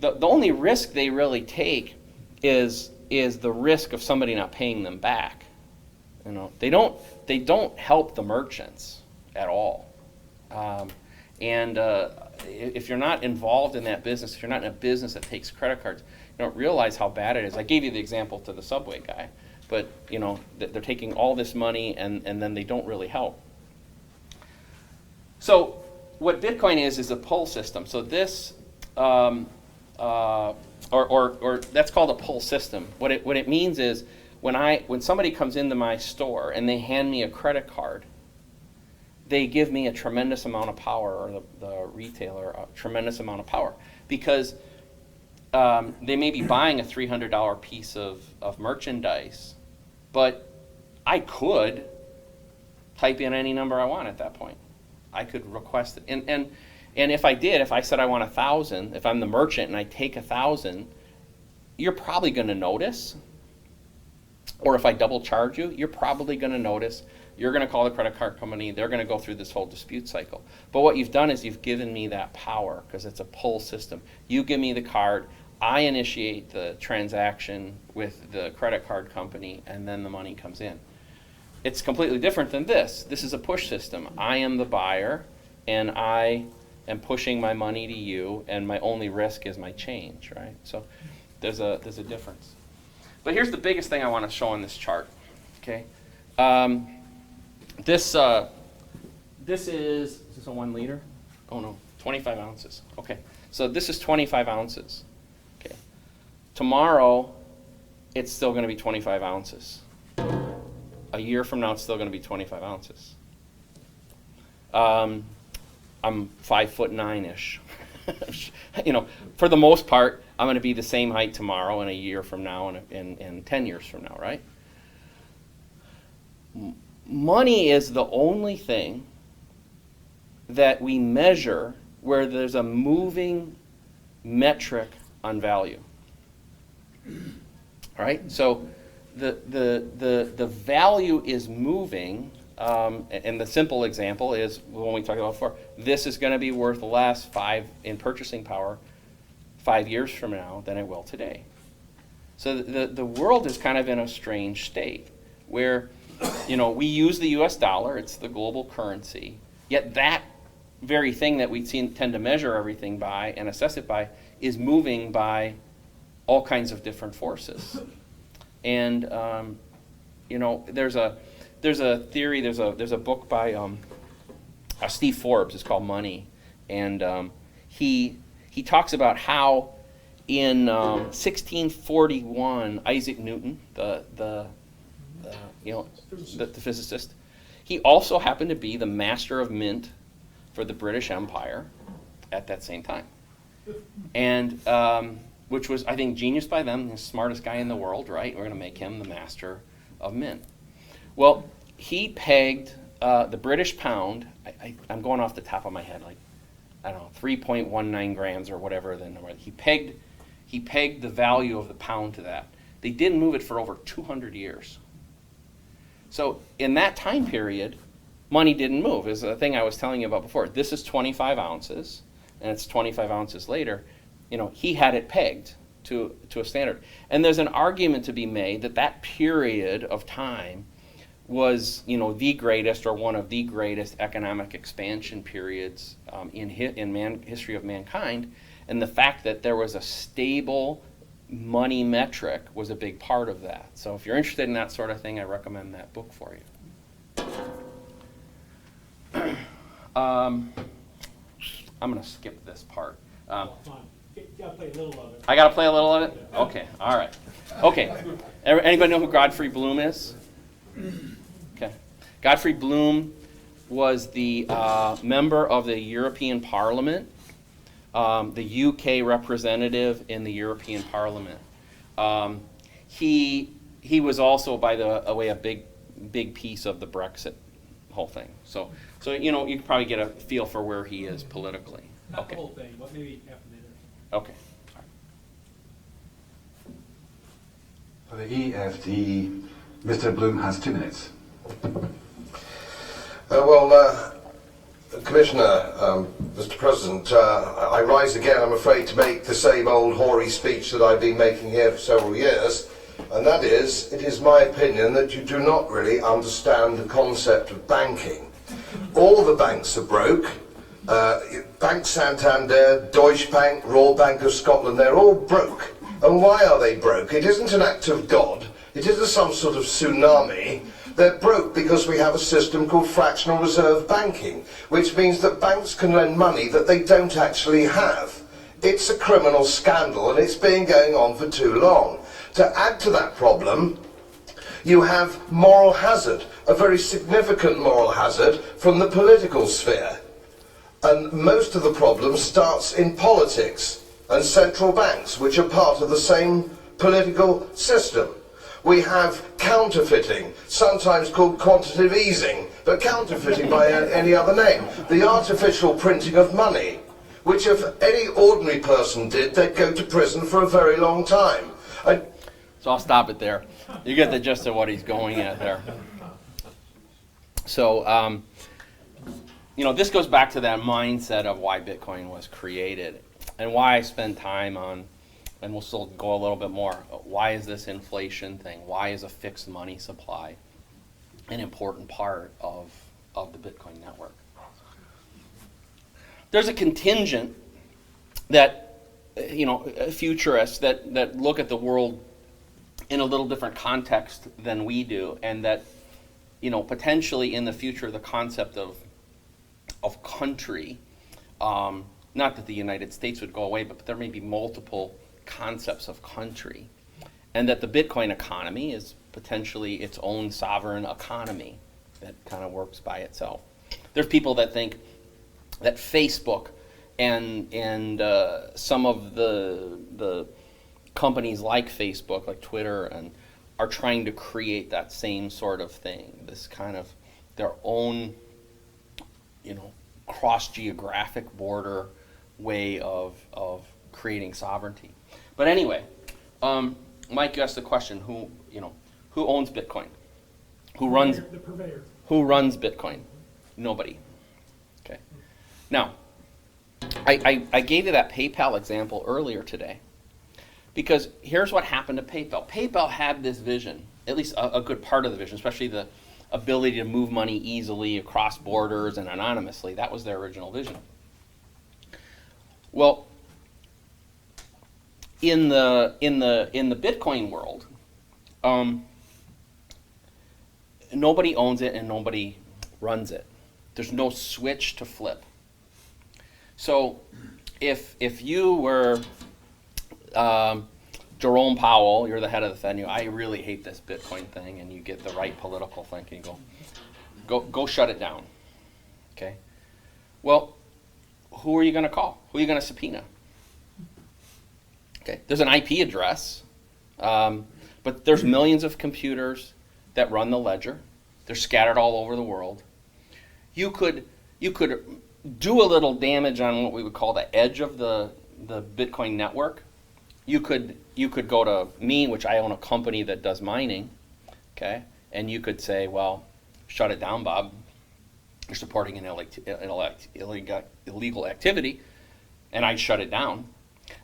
The only risk they really take is the risk of somebody not paying them back. They don't help the merchants at all. If you're not involved in that business, if you're not in a business that takes credit cards, you don't realize how bad it is. I gave you the example to the Subway guy, but they're taking all this money and then they don't really help. So what Bitcoin is a pull system. So this, or that's called a pull system. What it means is when somebody comes into my store and they hand me a credit card, they give me a tremendous amount of power, or the retailer a tremendous amount of power, because they may be buying a $300 piece of merchandise, but I could type in any number I want at that point. I could request it. And if I did, if I said I want 1,000, if I'm the merchant and I take 1,000, you're probably going to notice. Or if I double charge you, you're probably going to notice. You're going to call the credit card company. They're going to go through this whole dispute cycle. But what you've done is you've given me that power, because it's a pull system. You give me the card. I initiate the transaction with the credit card company, and then the money comes in. It's completely different than this. This is a push system. I am the buyer, and I am pushing my money to you, and my only risk is my change, right? So there's a difference. But here's the biggest thing I want to show on this chart, okay? This is this a 1 liter? Oh no, 25 ounces. Okay, so this is 25 ounces. Okay, tomorrow it's still going to be 25 ounces. A year from now it's still going to be 25 ounces. I'm 5'9" for the most part, I'm going to be the same height tomorrow and a year from now and 10 years from now, right? Money is the only thing that we measure where there's a moving metric on value. Right? So the value is moving, and the simple example is when we talked about before, this is going to be worth less in purchasing power 5 years from now than it will today. So the world is kind of in a strange state where we use the US dollar, it's the global currency, yet that very thing that we tend to measure everything by and assess it by is moving by all kinds of different forces. And there's a theory, there's a book by Steve Forbes, it's called Money, and he talks about how in 1641 Isaac Newton, the physicist, he also happened to be the master of mint for the British Empire at that same time, and which was, I think, genius by them, the smartest guy in the world, right? We're going to make him the master of mint. Well, he pegged the British pound, I'm going off the top of my head, like, I don't know, 3.19 grams or whatever the number. He pegged the value of the pound to that. They didn't move it for over 200 years. So in that time period, money didn't move. Is the thing I was telling you about before. This is 25 ounces, and it's 25 ounces later. He had it pegged to a standard. And there's an argument to be made that that period of time was, the greatest or one of the greatest economic expansion periods in history of mankind, and the fact that there was a stable money metric was a big part of that. So if you're interested in that sort of thing, I recommend that book for you. I'm going to skip this part. Fine. You gotta play a little of it. I got to play a little of it? Okay, all right. Okay, anybody know who Godfrey Bloom is? Okay. Godfrey Bloom was the member of the European Parliament, the UK representative in the European Parliament. He was also, by the way, a big piece of the Brexit whole thing. So you can probably get a feel for where he is politically. Not the whole thing, but maybe half a minute. Okay. For the EFD, Mr. Bloom has 2 minutes. Commissioner, Mr. President, I rise again, I'm afraid, to make the same old hoary speech that I've been making here for several years, and that is, it is my opinion that you do not really understand the concept of banking. All the banks are broke. Bank Santander, Deutsche Bank, Royal Bank of Scotland, they're all broke. And why are they broke? It isn't an act of God. It isn't some sort of tsunami. They're broke because we have a system called fractional reserve banking, which means that banks can lend money that they don't actually have. It's a criminal scandal, and it's been going on for too long. To add to that problem, you have moral hazard, a very significant moral hazard from the political sphere. And most of the problem starts in politics and central banks, which are part of the same political system. We have counterfeiting, sometimes called quantitative easing, but counterfeiting by any other name. The artificial printing of money, which if any ordinary person did, they'd go to prison for a very long time. So I'll stop it there. You get the gist of what he's going at there. So, this goes back to that mindset of why Bitcoin was created and why I spend time on, and we'll still go a little bit more, why is this inflation thing? Why is a fixed money supply an important part of the Bitcoin network? There's a contingent that, futurists that look at the world in a little different context than we do, and that, potentially in the future the concept of country, not that the United States would go away, but there may be multiple concepts of country, and that the Bitcoin economy is potentially its own sovereign economy that kind of works by itself. There's people that think that Facebook and some of the companies like Facebook, like Twitter, and are trying to create that same sort of thing, this kind of their own, cross-geographic border way of creating sovereignty. But anyway, Mike, you asked the question: who owns Bitcoin? Who runs The purveyor. Who runs Bitcoin? Nobody. Okay. Now, I gave you that PayPal example earlier today because here's what happened to PayPal. PayPal had this vision, at least a good part of the vision, especially the ability to move money easily across borders and anonymously. That was their original vision. Well, in the Bitcoin world, nobody owns it and nobody runs it. There's no switch to flip. So if you were Jerome Powell, you're the head of the Fed, and I really hate this Bitcoin thing, and you get the right political thinking, go shut it down. Okay? Well, who are you going to call? Who are you going to subpoena? Okay, there's an IP address, but there's millions of computers that run the ledger. They're scattered all over the world. You could do a little damage on what we would call the edge of the Bitcoin network. You could go to me, which I own a company that does mining, okay, and you could say, well, shut it down, Bob. You're supporting an illegal activity, and I'd shut it down.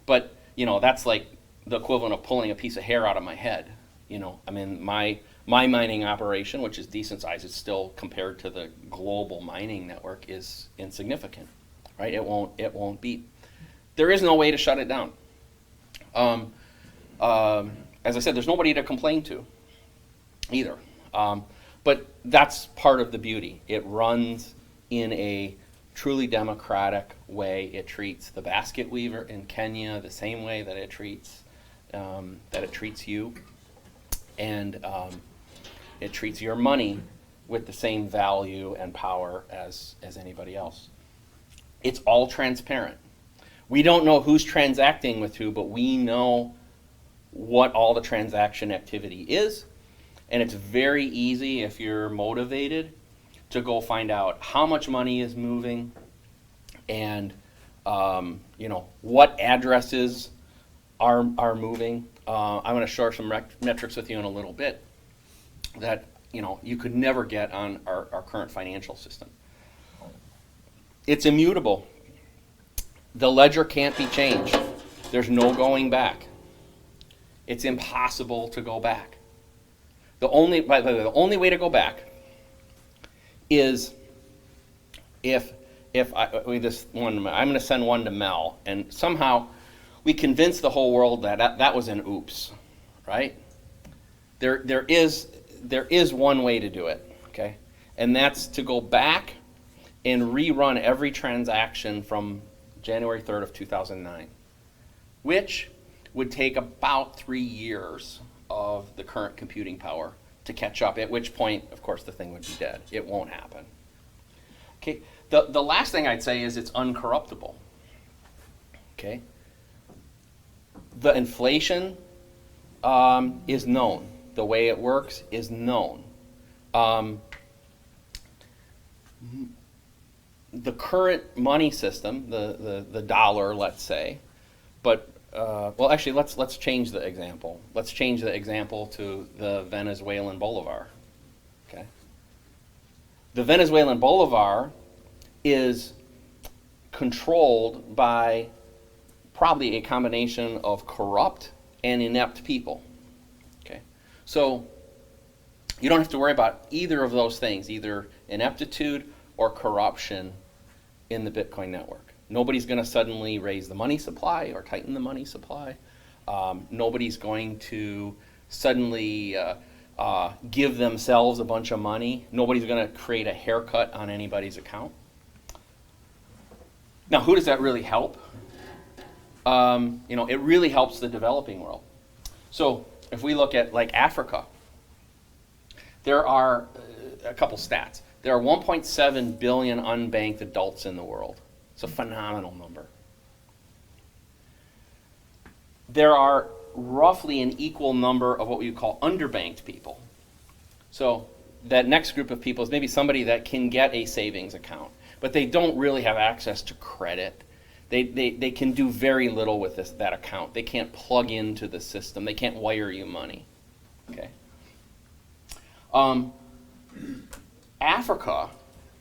But that's like the equivalent of pulling a piece of hair out of my head. You know, I mean, my mining operation, which is decent size, it's still compared to the global mining network is insignificant, right? It won't beat. There is no way to shut it down. As I said, there's nobody to complain to either. But that's part of the beauty. It runs in a truly democratic way. It treats the basket weaver in Kenya the same way that it treats you, and it treats your money with the same value and power as anybody else. It's all transparent. We don't know who's transacting with who, but we know what all the transaction activity is, and it's very easy if you're motivated to go find out how much money is moving and what addresses are moving. I'm going to share some metrics with you in a little bit that you could never get on our current financial system. It's immutable. The ledger can't be changed. There's no going back. It's impossible to go back. The only way to go back is I'm going to send one to Mel, and somehow we convince the whole world that was an oops, right? There is one way to do it, okay? And that's to go back and rerun every transaction from January 3rd of 2009, which would take about 3 years of the current computing power to catch up, at which point, of course, the thing would be dead. It won't happen. Okay. The last thing I'd say is it's uncorruptible. Okay. The inflation is known. The way it works is known. The current money system, the dollar, let's say, but actually, let's change the example. Let's change the example to the Venezuelan bolivar. Okay. The Venezuelan bolivar is controlled by probably a combination of corrupt and inept people. Okay. So you don't have to worry about either of those things, either ineptitude or corruption in the Bitcoin network. Nobody's going to suddenly raise the money supply or tighten the money supply. Nobody's going to suddenly give themselves a bunch of money. Nobody's going to create a haircut on anybody's account. Now, who does that really help? It really helps the developing world. So if we look at like Africa, there are a couple stats. There are 1.7 billion unbanked adults in the world. It's a phenomenal number. There are roughly an equal number of what we would call underbanked people. So that next group of people is maybe somebody that can get a savings account, but they don't really have access to credit. They can do very little with that account. They can't plug into the system. They can't wire you money. Okay. Africa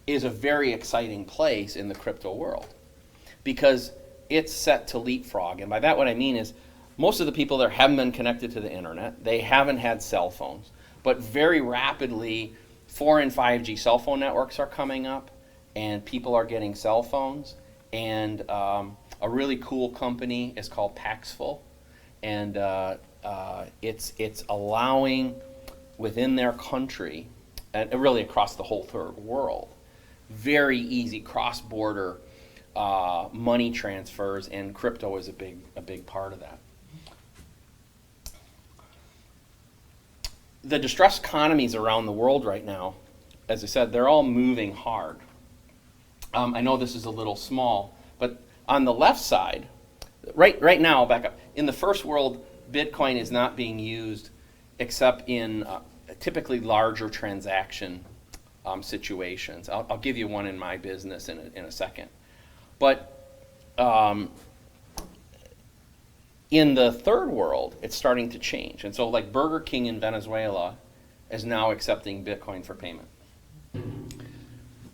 is a very exciting place in the crypto world because it's set to leapfrog. And by that what I mean is most of the people there haven't been connected to the internet. They haven't had cell phones. But very rapidly, 4 and 5G cell phone networks are coming up and people are getting cell phones. And a really cool company is called Paxful. And it's allowing within their country, and really across the whole third world, very easy cross-border money transfers, and crypto is a big part of that. The distressed economies around the world right now, as I said, they're all moving hard. I know this is a little small, but on the left side, right now, back up, in the first world, Bitcoin is not being used except in typically larger transaction situations. I'll give you one in my business in a second. But in the third world, it's starting to change. And so like Burger King in Venezuela is now accepting Bitcoin for payment.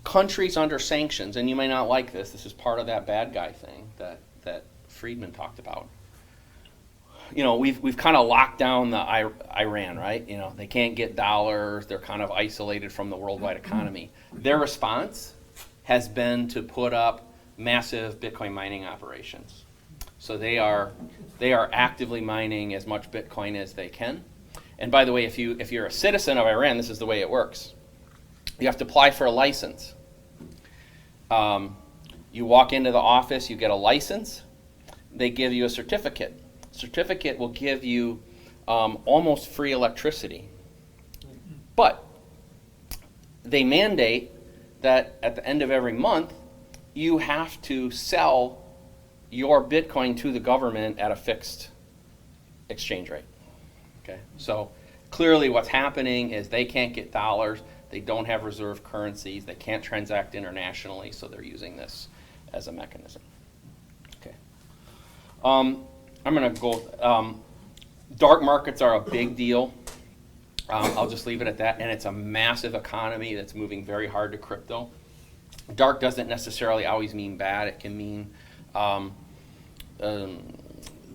Countries under sanctions, and you may not like this is part of that bad guy thing that Friedman talked about. we've kind of locked down the Iran, right? They can't get dollars. They're kind of isolated from the worldwide economy. Their response has been to put up massive Bitcoin mining operations. So they are actively mining as much Bitcoin as they can. And by the way, if you're a citizen of Iran, this is the way it works. You have to apply for a license. You walk into the office, you get a license. They give you a certificate. Certificate will give you almost free electricity. But they mandate that at the end of every month, you have to sell your Bitcoin to the government at a fixed exchange rate. Okay, so clearly what's happening is they can't get dollars, they don't have reserve currencies, they can't transact internationally, so they're using this as a mechanism. Okay. I'm going to go, dark markets are a big deal. I'll just leave it at that, and it's a massive economy that's moving very hard to crypto. Dark doesn't necessarily always mean bad. It can mean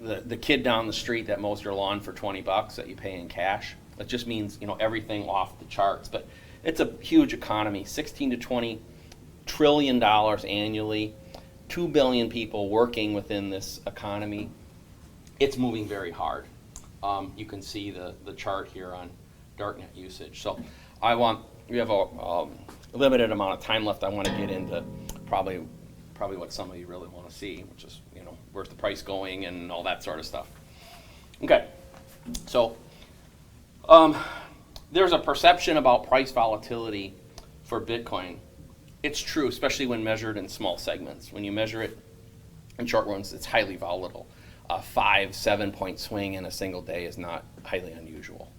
the kid down the street that mows your lawn for $20 that you pay in cash. It just means everything off the charts. But it's a huge economy, 16 to 20 trillion dollars annually, 2 billion people working within this economy. It's moving very hard. You can see the chart here on darknet usage. So we have a limited amount of time left. I want to get into probably what some of you really want to see, which is where's the price going and all that sort of stuff. Okay, so there's a perception about price volatility for Bitcoin. It's true, especially when measured in small segments. When you measure it in short runs, it's highly volatile. A 5-7 point swing in a single day is not highly unusual.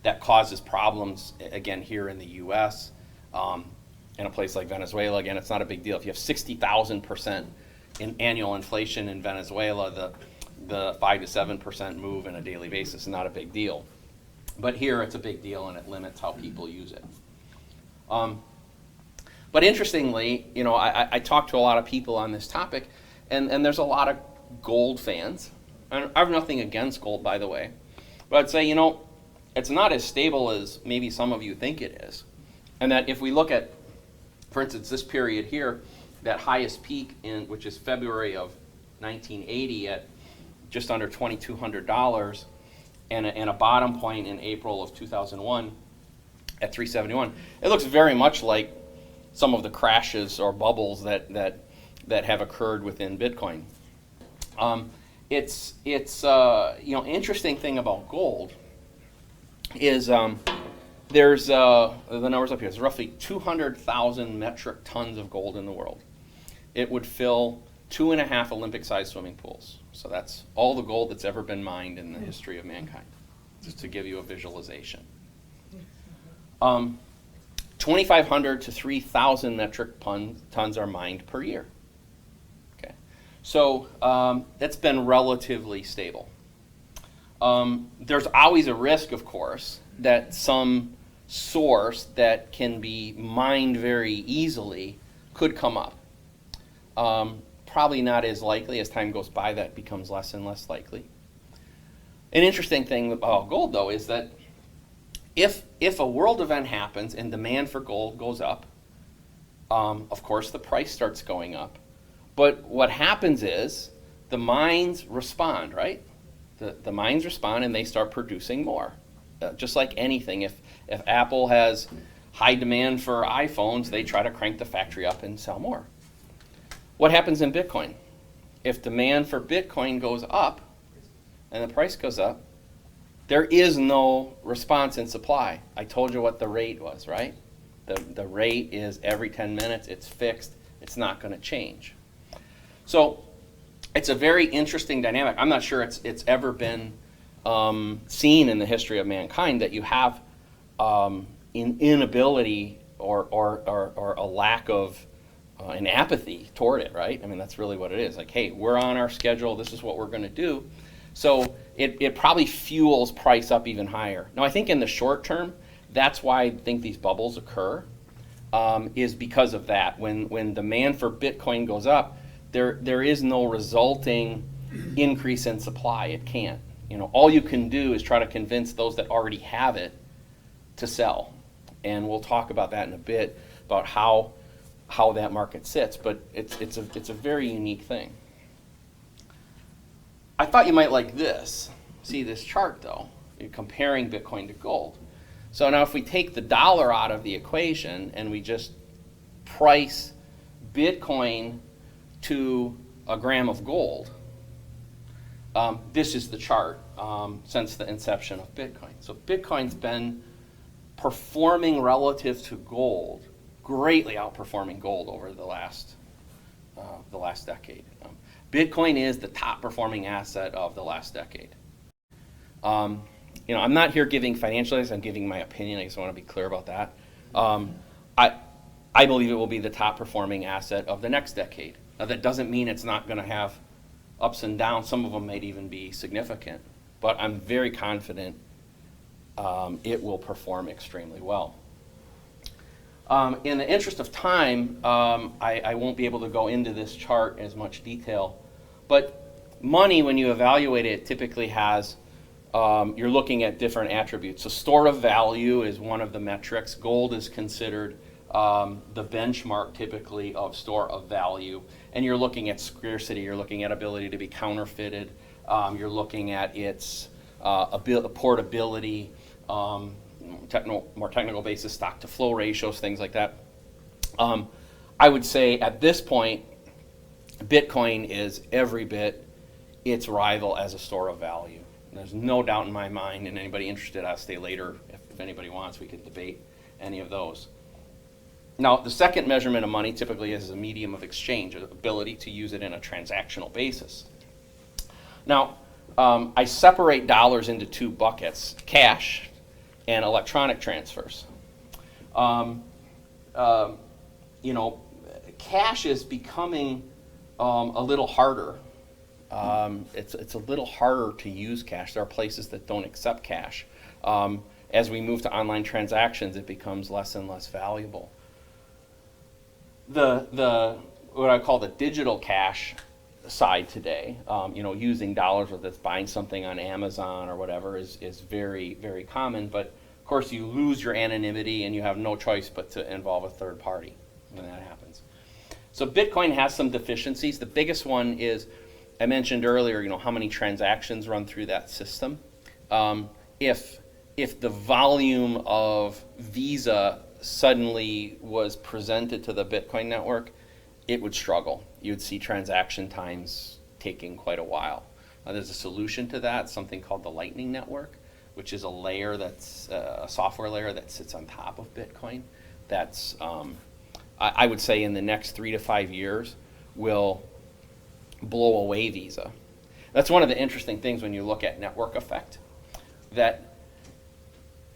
That causes problems, again, here in the U.S. In a place like Venezuela, again, it's not a big deal. If you have 60,000% in annual inflation in Venezuela, the 5 to 7% move in a daily basis is not a big deal. But here it's a big deal, and it limits how people use it. But interestingly, I talked to a lot of people on this topic, and there's a lot of gold fans. And I have nothing against gold, by the way. But I'd say, it's not as stable as maybe some of you think it is. And that if we look at, for instance, this period here, that highest peak which is February of 1980 at just under $2,200, and a bottom point in April of 2001 at 371. It looks very much like some of the crashes or bubbles that have occurred within Bitcoin. It's interesting thing about gold is there's the numbers up here. There's roughly 200,000 metric tons of gold in the world. It would fill 2.5 Olympic-sized swimming pools. So that's all the gold that's ever been mined in the history of mankind, just to give you a visualization. 2,500 to 3,000 metric tons are mined per year. Okay, so that's been relatively stable. There's always a risk, of course, that some source that can be mined very easily could come up. Probably not as likely. As time goes by, that becomes less and less likely. An interesting thing about gold, though, is that if a world event happens and demand for gold goes up, of course the price starts going up. But what happens is the mines respond, right? The mines respond and they start producing more. Just like anything, if Apple has high demand for iPhones, they try to crank the factory up and sell more. What happens in Bitcoin? If demand for Bitcoin goes up and the price goes up, there is no response in supply. I told you what the rate was, right? The rate is every 10 minutes, it's fixed, it's not going to change. So it's a very interesting dynamic. I'm not sure it's ever been seen in the history of mankind that you have an inability or a lack of an apathy toward it, right? I mean, that's really what it is. Like, hey, we're on our schedule, this is what we're going to do. So it probably fuels price up even higher. Now, I think in the short term, that's why I think these bubbles occur, is because of that. When demand for Bitcoin goes up, there is no resulting increase in supply. It can't. All you can do is try to convince those that already have it to sell. And we'll talk about that in a bit, about how that market sits. But it's a very unique thing. I thought you might like this. See this chart, though, comparing Bitcoin to gold. So now if we take the dollar out of the equation and we just price Bitcoin to a gram of gold, this is the chart since the inception of Bitcoin. So Bitcoin's been performing relative to gold, greatly outperforming gold over the last decade. Bitcoin is the top performing asset of the last decade. I'm not here giving financial advice, I'm giving my opinion. I just want to be clear about that. I believe it will be the top performing asset of the next decade. Now that doesn't mean it's not going to have ups and downs. Some of them might even be significant, but I'm very confident it will perform extremely well. In the interest of time, I won't be able to go into this chart in as much detail, but money, when you evaluate it, typically has, you're looking at different attributes. So store of value is one of the metrics. Gold is considered the benchmark typically of store of value. And you're looking at scarcity, you're looking at ability to be counterfeited, you're looking at its portability, more technical basis, stock to flow ratios, things like that. I would say at this point, Bitcoin is every bit its rival as a store of value. There's no doubt in my mind, and anybody interested, I'll stay later. If anybody wants, we could debate any of those. Now, the second measurement of money typically is a medium of exchange, the ability to use it in a transactional basis. Now, I separate dollars into two buckets, cash and electronic transfers. Cash is becoming a little harder. It's a little harder to use cash. There are places that don't accept cash. As we move to online transactions, it becomes less and less valuable. The what I call the digital cash side today, using dollars, whether it's buying something on Amazon or whatever, is very, very common. But of course, you lose your anonymity and you have no choice but to involve a third party when that happens. So Bitcoin has some deficiencies. The biggest one is, I mentioned earlier, how many transactions run through that system. If the volume of Visa suddenly was presented to the Bitcoin network, it would struggle. You would see transaction times taking quite a while. There's a solution to that, something called the Lightning Network, which is a layer that's a software layer that sits on top of Bitcoin. That's, I would say in the next 3 to 5 years, will blow away Visa. That's one of the interesting things when you look at network effect, that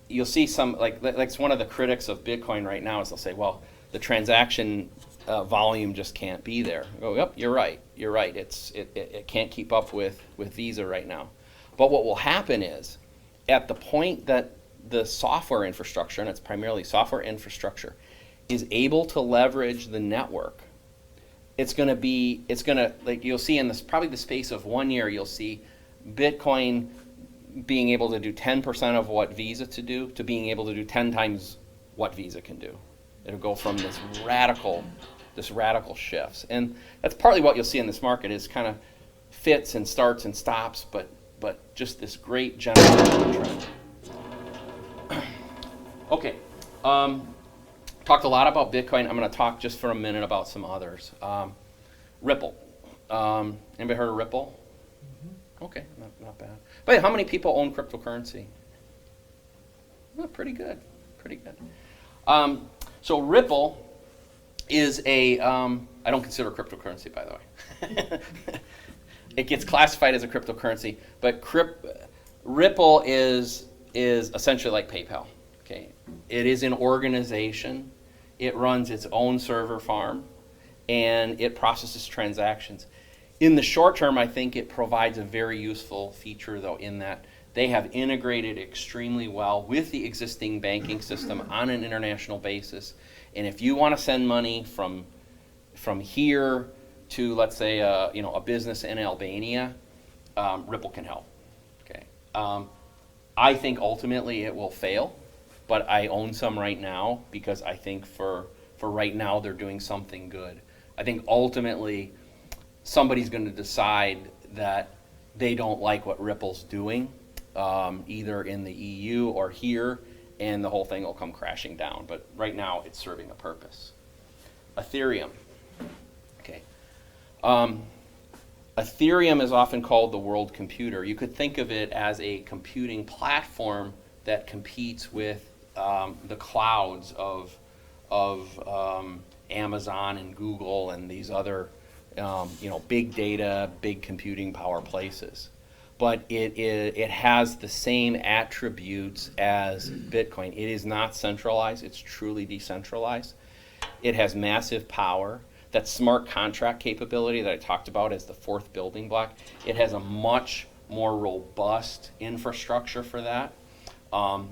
you'll see some, like one of the critics of Bitcoin right now is they'll say, well, the transaction volume just can't be there. I go, yep, you're right. It can't keep up with Visa right now. But what will happen is, at the point that the software infrastructure, and it's primarily software infrastructure, is able to leverage the network, like you'll see in this, probably the space of 1 year, you'll see Bitcoin being able to do 10% of what Visa to do to being able to do 10 times what Visa can do. It'll go from this radical shifts. And that's partly what you'll see in this market is kind of fits and starts and stops, but just this great general trend. Okay. Talked a lot about Bitcoin. I'm going to talk just for a minute about some others. Ripple. Anybody heard of Ripple? Mm-hmm. Okay, not bad. But how many people own cryptocurrency? Oh, pretty good. So Ripple is a, I don't consider cryptocurrency, by the way. It gets classified as a cryptocurrency, but Ripple is essentially like PayPal. Okay, it is an organization. It runs its own server farm, and it processes transactions. In the short term, I think it provides a very useful feature, though, in that they have integrated extremely well with the existing banking system on an international basis. And if you want to send money from here to, let's say, a business in Albania, Ripple can help. Okay. I think ultimately it will fail, but I own some right now because I think for right now they're doing something good. I think ultimately somebody's going to decide that they don't like what Ripple's doing, either in the EU or here, and the whole thing will come crashing down. But right now it's serving a purpose. Ethereum. Okay. Ethereum is often called the world computer. You could think of it as a computing platform that competes with the clouds of Amazon and Google and these other big data, big computing power places. But it has the same attributes as Bitcoin. It is not centralized. It's truly decentralized. It has massive power. That smart contract capability that I talked about as the fourth building block, it has a much more robust infrastructure for that.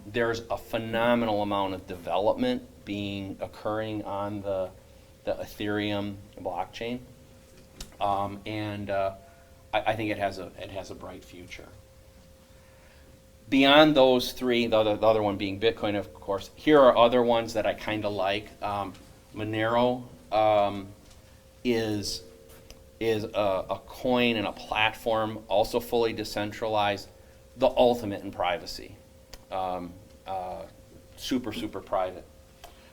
There's a phenomenal amount of development occurring on the Ethereum blockchain, and I think it has a bright future. Beyond those three, the other one being Bitcoin, of course, here are other ones that I kind of like. Monero is a coin and a platform, also fully decentralized, the ultimate in privacy. Super private.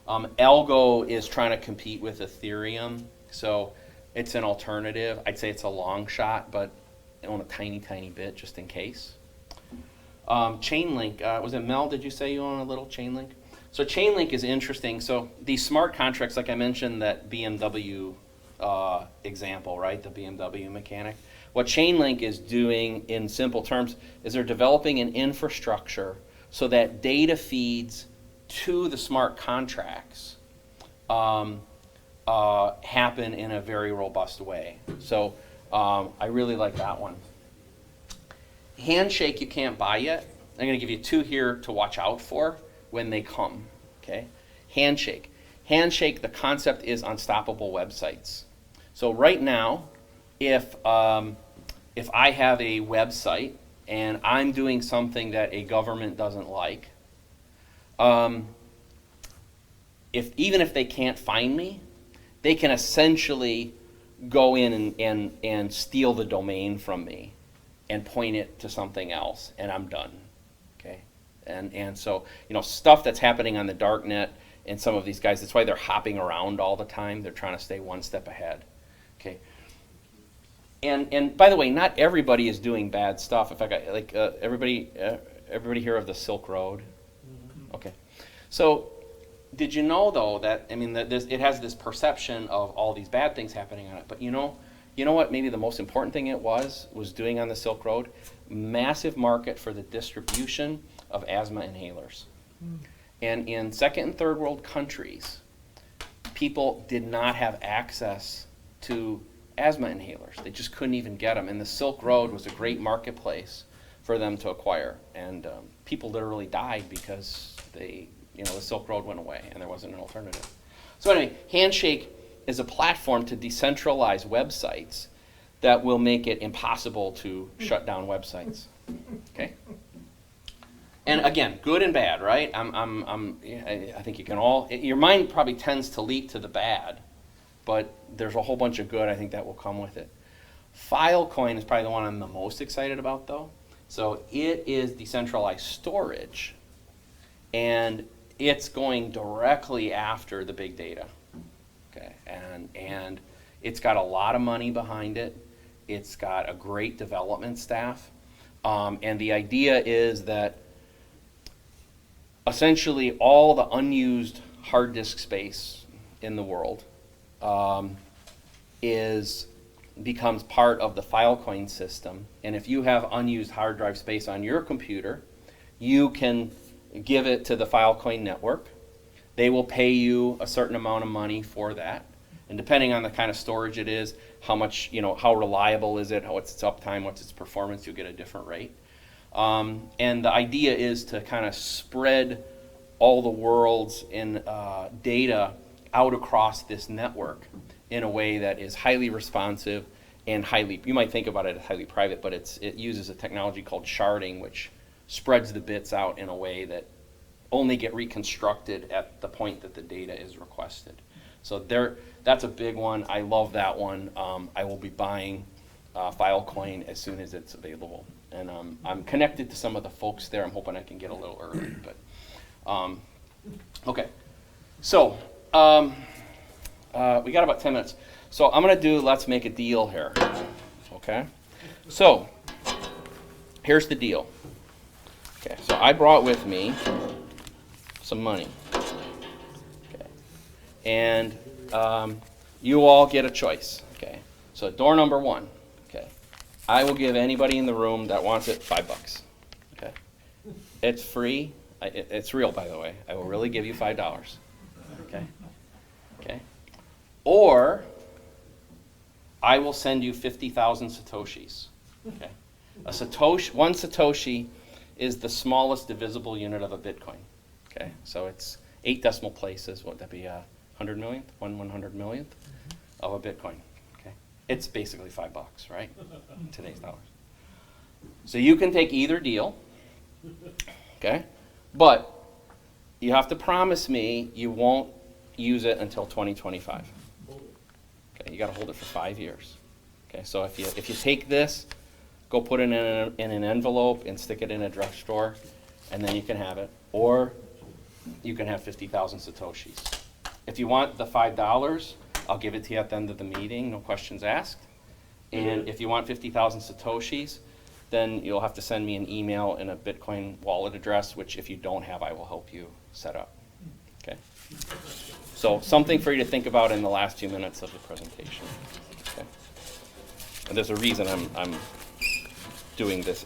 Algo is trying to compete with Ethereum, so it's an alternative. I'd say it's a long shot, but I own a tiny bit just in case. Chainlink, was it Mel, did you say you own a little Chainlink? So Chainlink is interesting. So these smart contracts, like I mentioned, that BMW example, right? The BMW mechanic. What Chainlink is doing in simple terms is they're developing an infrastructure so that data feeds to the smart contracts happen in a very robust way. So I really like that one. Handshake you can't buy yet. I'm going to give you two here to watch out for when they come. Okay. Handshake. Handshake, the concept is unstoppable websites. So right now, if I have a website and I'm doing something that a government doesn't like, even if they can't find me, they can essentially go in and steal the domain from me and point it to something else, and I'm done. Okay, and so stuff that's happening on the dark net and some of these guys, that's why they're hopping around all the time. They're trying to stay one step ahead. Okay. And by the way, not everybody is doing bad stuff. In fact, everybody hear of the Silk Road? Mm-hmm. Okay. So did you know though that it has this perception of all these bad things happening on it, but you know what? Maybe the most important thing it was doing on the Silk Road, massive market for the distribution of asthma inhalers. Mm. And in second and third world countries, people did not have access to asthma inhalers. They just couldn't even get them. And the Silk Road was a great marketplace for them to acquire. And people literally died because the Silk Road went away and there wasn't an alternative. So anyway, Handshake is a platform to decentralize websites that will make it impossible to shut down websites. Okay? And again, good and bad, right? I think you can all, your mind probably tends to leap to the bad, but there's a whole bunch of good I think that will come with it. Filecoin is probably the one I'm the most excited about though. So it is decentralized storage, and it's going directly after the big data. Okay, and it's got a lot of money behind it. It's got a great development staff, and the idea is that essentially all the unused hard disk space in the world becomes part of the Filecoin system. And if you have unused hard drive space on your computer, you can give it to the Filecoin network. They will pay you a certain amount of money for that. And depending on the kind of storage it is, how much, how reliable is it, what's its uptime, what's its performance, you'll get a different rate. And the idea is to kind of spread all the world's data out across this network in a way that is highly responsive and you might think about it as highly private, but it uses a technology called sharding, which spreads the bits out in a way that only get reconstructed at the point that the data is requested. So that's a big one. I love that one. I will be buying Filecoin as soon as it's available. And I'm connected to some of the folks there. I'm hoping I can get a little early. But okay. So we got about 10 minutes. So I'm going to do let's make a deal here. Okay? So here's the deal. Okay, so I brought with me some money. Okay. And you all get a choice. Okay. So door number 1. Okay. I will give anybody in the room that wants it $5. Okay. It's free. It's real, by the way. I will really give you $5. Okay. Okay. Or I will send you 50,000 satoshis. Okay. One satoshi is the smallest divisible unit of a Bitcoin. Okay. So it's 8 decimal places. What would that be? 100 millionth? 1/100 millionth of a Bitcoin. Okay. It's basically $5, right? In today's dollars. So you can take either deal. Okay. But you have to promise me you won't use it until 2025. Okay, you got to hold it for 5 years. Okay, so if you take this, go put it in an envelope and stick it in a drugstore, and then you can have it. Or you can have 50,000 satoshis. If you want the $5, I'll give it to you at the end of the meeting, no questions asked. And if you want 50,000 satoshis, then you'll have to send me an email and a Bitcoin wallet address, which if you don't have, I will help you set up. Okay. So something for you to think about in the last few minutes of the presentation. Okay. And there's a reason I'm doing this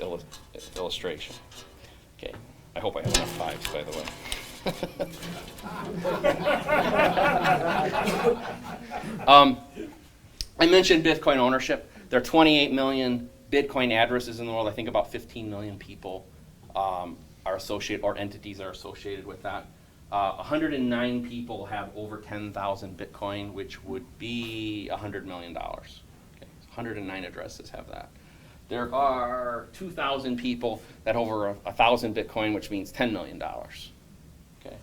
illustration. Okay. I hope I have enough 5s, by the way. I mentioned Bitcoin ownership. There are 28 million Bitcoin addresses in the world. I think about 15 million people are associated, or entities are associated with that. 109 people have over 10,000 Bitcoin, which would be $100 million. Okay. 109 addresses have that. There are 2,000 people that have over 1,000 Bitcoin, which means $10 million. Okay.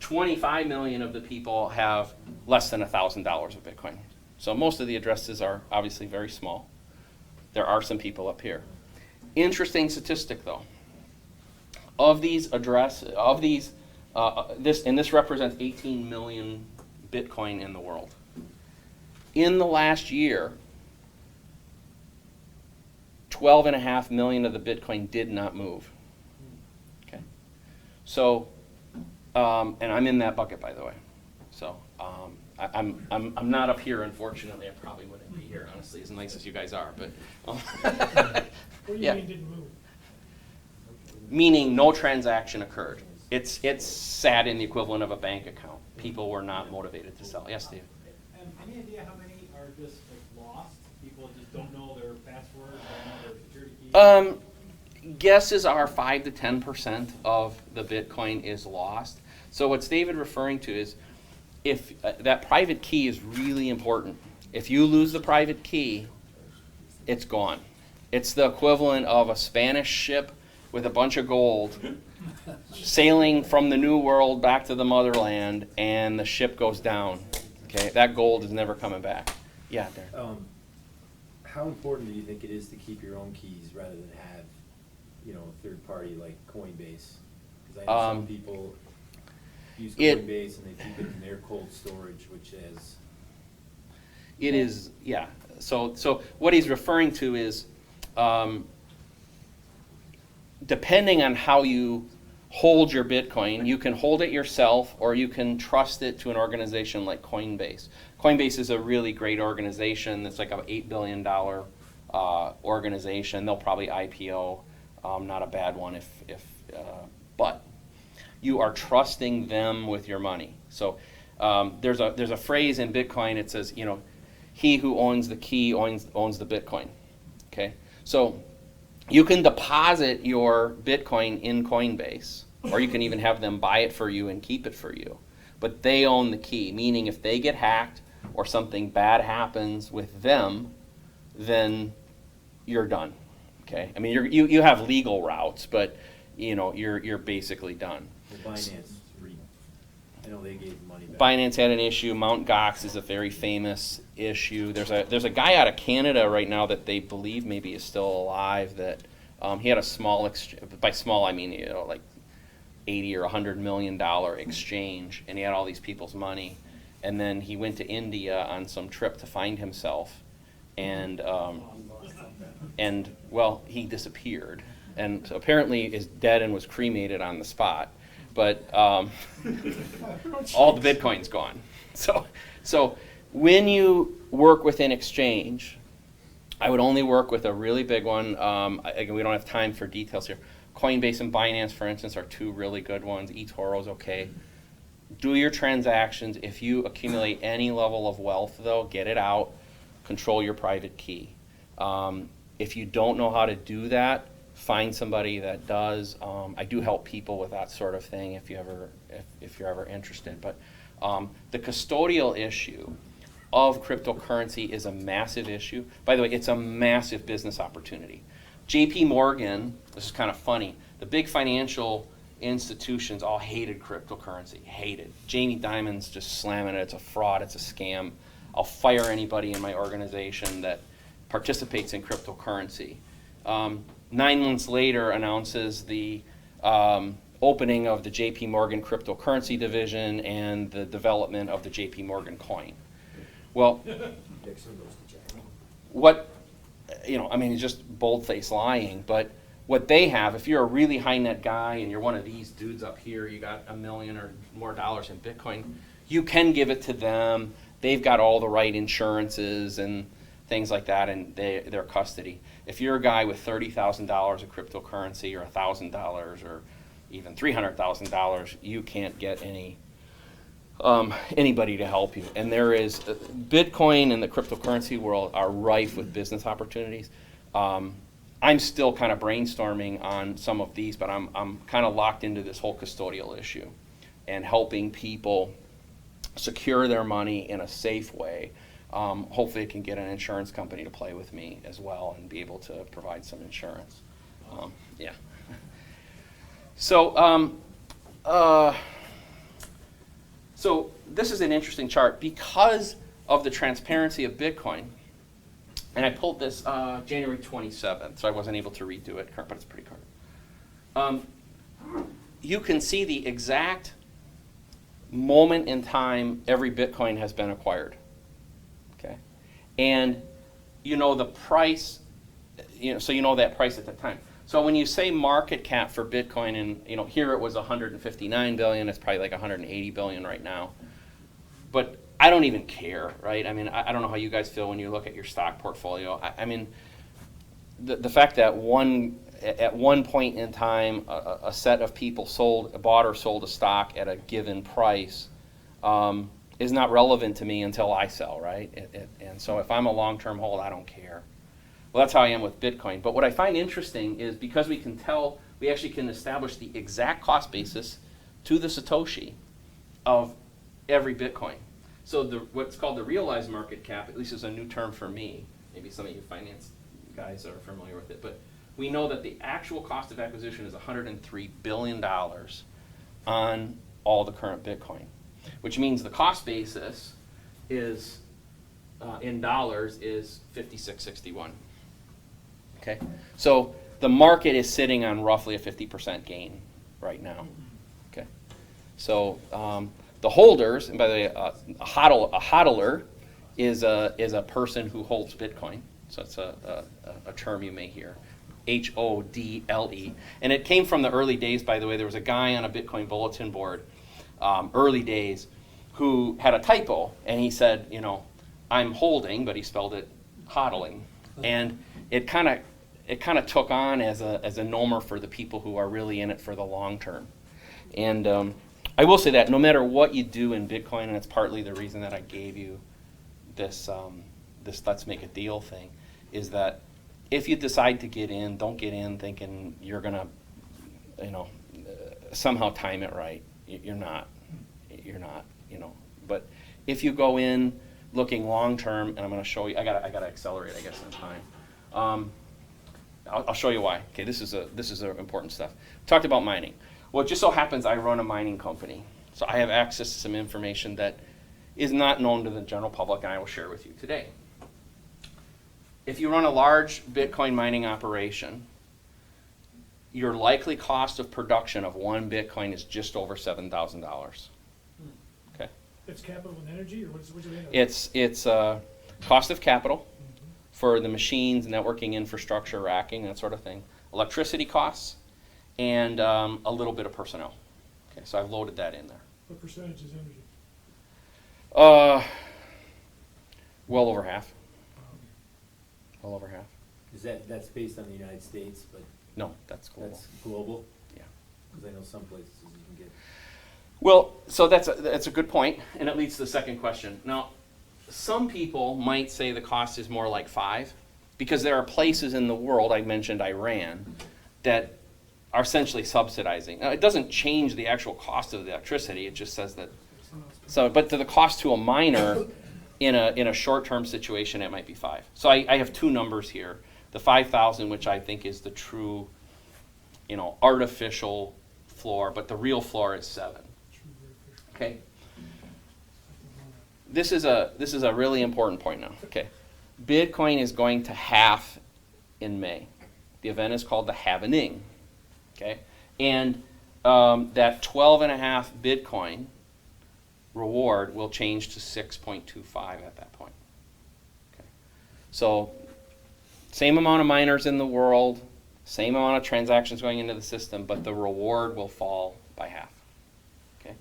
25 million of the people have less than $1,000 of Bitcoin. So most of the addresses are obviously very small. There are some people up here. Interesting statistic, though. Of these this represents 18 million Bitcoin in the world. In the last year, 12.5 million of the Bitcoin did not move. Okay, so and I'm in that bucket, by the way. So I'm not up here, unfortunately. I probably wouldn't be here, honestly, as nice as you guys are. But What do you yeah. mean didn't move? Meaning no transaction occurred. It's sat in the equivalent of a bank account. People were not motivated to sell. Yes, Steve? Any idea how many are just like lost? People just don't know their password, don't know their security key? Guesses are 5 to 10% of the Bitcoin is lost. So what's David referring to is if that private key is really important. If you lose the private key, it's gone. It's the equivalent of a Spanish ship with a bunch of gold sailing from the New World back to the motherland, and the ship goes down. Okay, that gold is never coming back. Yeah, Darren. How important do you think it is to keep your own keys rather than have, a third party like Coinbase? Because I know some people use Coinbase and they keep it in their cold storage, which is. It is, yeah. So what he's referring to is, depending on how you hold your Bitcoin, you can hold it yourself or you can trust it to an organization like Coinbase. Coinbase is a really great organization. It's like an $8 billion organization. They'll probably IPO. Not a bad one but you are trusting them with your money. So there's a phrase in Bitcoin. It says, he who owns the key owns the Bitcoin. Okay, so you can deposit your Bitcoin in Coinbase, or you can even have them buy it for you and keep it for you. But they own the key, meaning if they get hacked or something bad happens with them, then you're done. Okay, I mean you have legal routes, but you're basically done. The Binance REIT, I know they gave money back. Binance had an issue. Mt. Gox is a very famous issue. There's a guy out of Canada right now that they believe maybe is still alive that he had a small by small I mean like $80 or $100 million exchange, and he had all these people's money, and then he went to India on some trip to find himself, and well, he disappeared, and so apparently is dead and was cremated on the spot, but all the Bitcoin's gone. So when you work with an exchange, I would only work with a really big one. Again, we don't have time for details here. Coinbase and Binance, for instance, are two really good ones. eToro's okay. Do your transactions. If you accumulate any level of wealth, though, get it out. Control your private key. If you don't know how to do that, find somebody that does. I do help people with that sort of thing if you're ever interested. But the custodial issue of cryptocurrency is a massive issue. By the way, it's a massive business opportunity. JP Morgan, this is kind of funny, the big financial institutions all hated cryptocurrency, hated. Jamie Dimon's just slamming it, it's a fraud, it's a scam. I'll fire anybody in my organization that participates in cryptocurrency. 9 months later announces the opening of the JP Morgan cryptocurrency division and the development of the JP Morgan coin. Well, what, I mean, it's just bold-faced lying, but what they have, if you're a really high-net guy and you're one of these dudes up here, you got $1 million or more dollars in Bitcoin, you can give it to them. They've got all the right insurances and things like that in their custody. If you're a guy with $30,000 of cryptocurrency or $1,000 or even $300,000, you can't get anybody to help you. And there is, Bitcoin and the cryptocurrency world are rife with business opportunities. I'm still kind of brainstorming on some of these, but I'm kind of locked into this whole custodial issue and helping people secure their money in a safe way. Hopefully I can get an insurance company to play with me as well and be able to provide some insurance. Yeah. So this is an interesting chart because of the transparency of Bitcoin. And I pulled this January 27th, so I wasn't able to redo it, but it's pretty current. You can see the exact moment in time every Bitcoin has been acquired. Okay, and you know the price, so you know that price at the time. So when you say market cap for Bitcoin, and here it was 159 billion, it's probably like 180 billion right now. But I don't even care, right? I mean, I don't know how you guys feel when you look at your stock portfolio. I mean, the fact that at one point in time, a set of people bought or sold a stock at a given price is not relevant to me until I sell, right? And so if I'm a long-term hold, I don't care. Well, that's how I am with Bitcoin. But what I find interesting is because we actually can establish the exact cost basis to the Satoshi of every Bitcoin. So what's called the realized market cap, at least is a new term for me. Maybe some of you finance guys are familiar with it. But we know that the actual cost of acquisition is $103 billion on all the current Bitcoin, which means the cost basis is, in dollars, is $56.61. Okay, so the market is sitting on roughly a 50% gain right now. Okay, so the holders, and by the way, a hodler is a person who holds Bitcoin. So it's a term you may hear, HODLE, and it came from the early days. By the way, there was a guy on a Bitcoin bulletin board, early days, who had a typo, and he said, I'm holding, but he spelled it hodling, and it kind of took on as a normer for the people who are really in it for the long term. And I will say that no matter what you do in Bitcoin, and it's partly the reason that I gave you this let's make a deal thing, is that if you decide to get in, don't get in thinking you're gonna, somehow time it right. You're not. But if you go in looking long-term, and I'm going to show you, I gotta accelerate, I guess, in time. I'll show you why. Okay, this is important stuff. Talked about mining. Well, it just so happens I run a mining company, so I have access to some information that is not known to the general public, and I will share with you today. If you run a large Bitcoin mining operation, your likely cost of production of one Bitcoin is just over $7,000. Okay. It's capital and energy, or what's it in? It's cost of capital for the machines, networking infrastructure, racking, that sort of thing. Electricity costs, and a little bit of personnel. Okay, so I've loaded that in there. What percentage is energy? Well over half. Well over half. That's based on the United States, but No, that's global. that's global? Yeah. Because I know some places you can get. Well, so that's a good point, and it leads to the second question. Now, some people might say the cost is more like 5, because there are places in the world, I mentioned Iran, that are essentially subsidizing. Now, it doesn't change the actual cost of the electricity, it just says that. So, but to the cost to a miner in a short-term situation, it might be 5. So I have two numbers here. The 5,000, which I think is the true, artificial floor, but the real floor is 7. Okay. This is a really important point now. Okay. Bitcoin is going to halve in May. The event is called the halvening. Okay. And that 12.5 Bitcoin reward will change to 6.25 at that point. Okay. So same amount of miners in the world, same amount of transactions going into the system, but the reward will fall by half. Okay.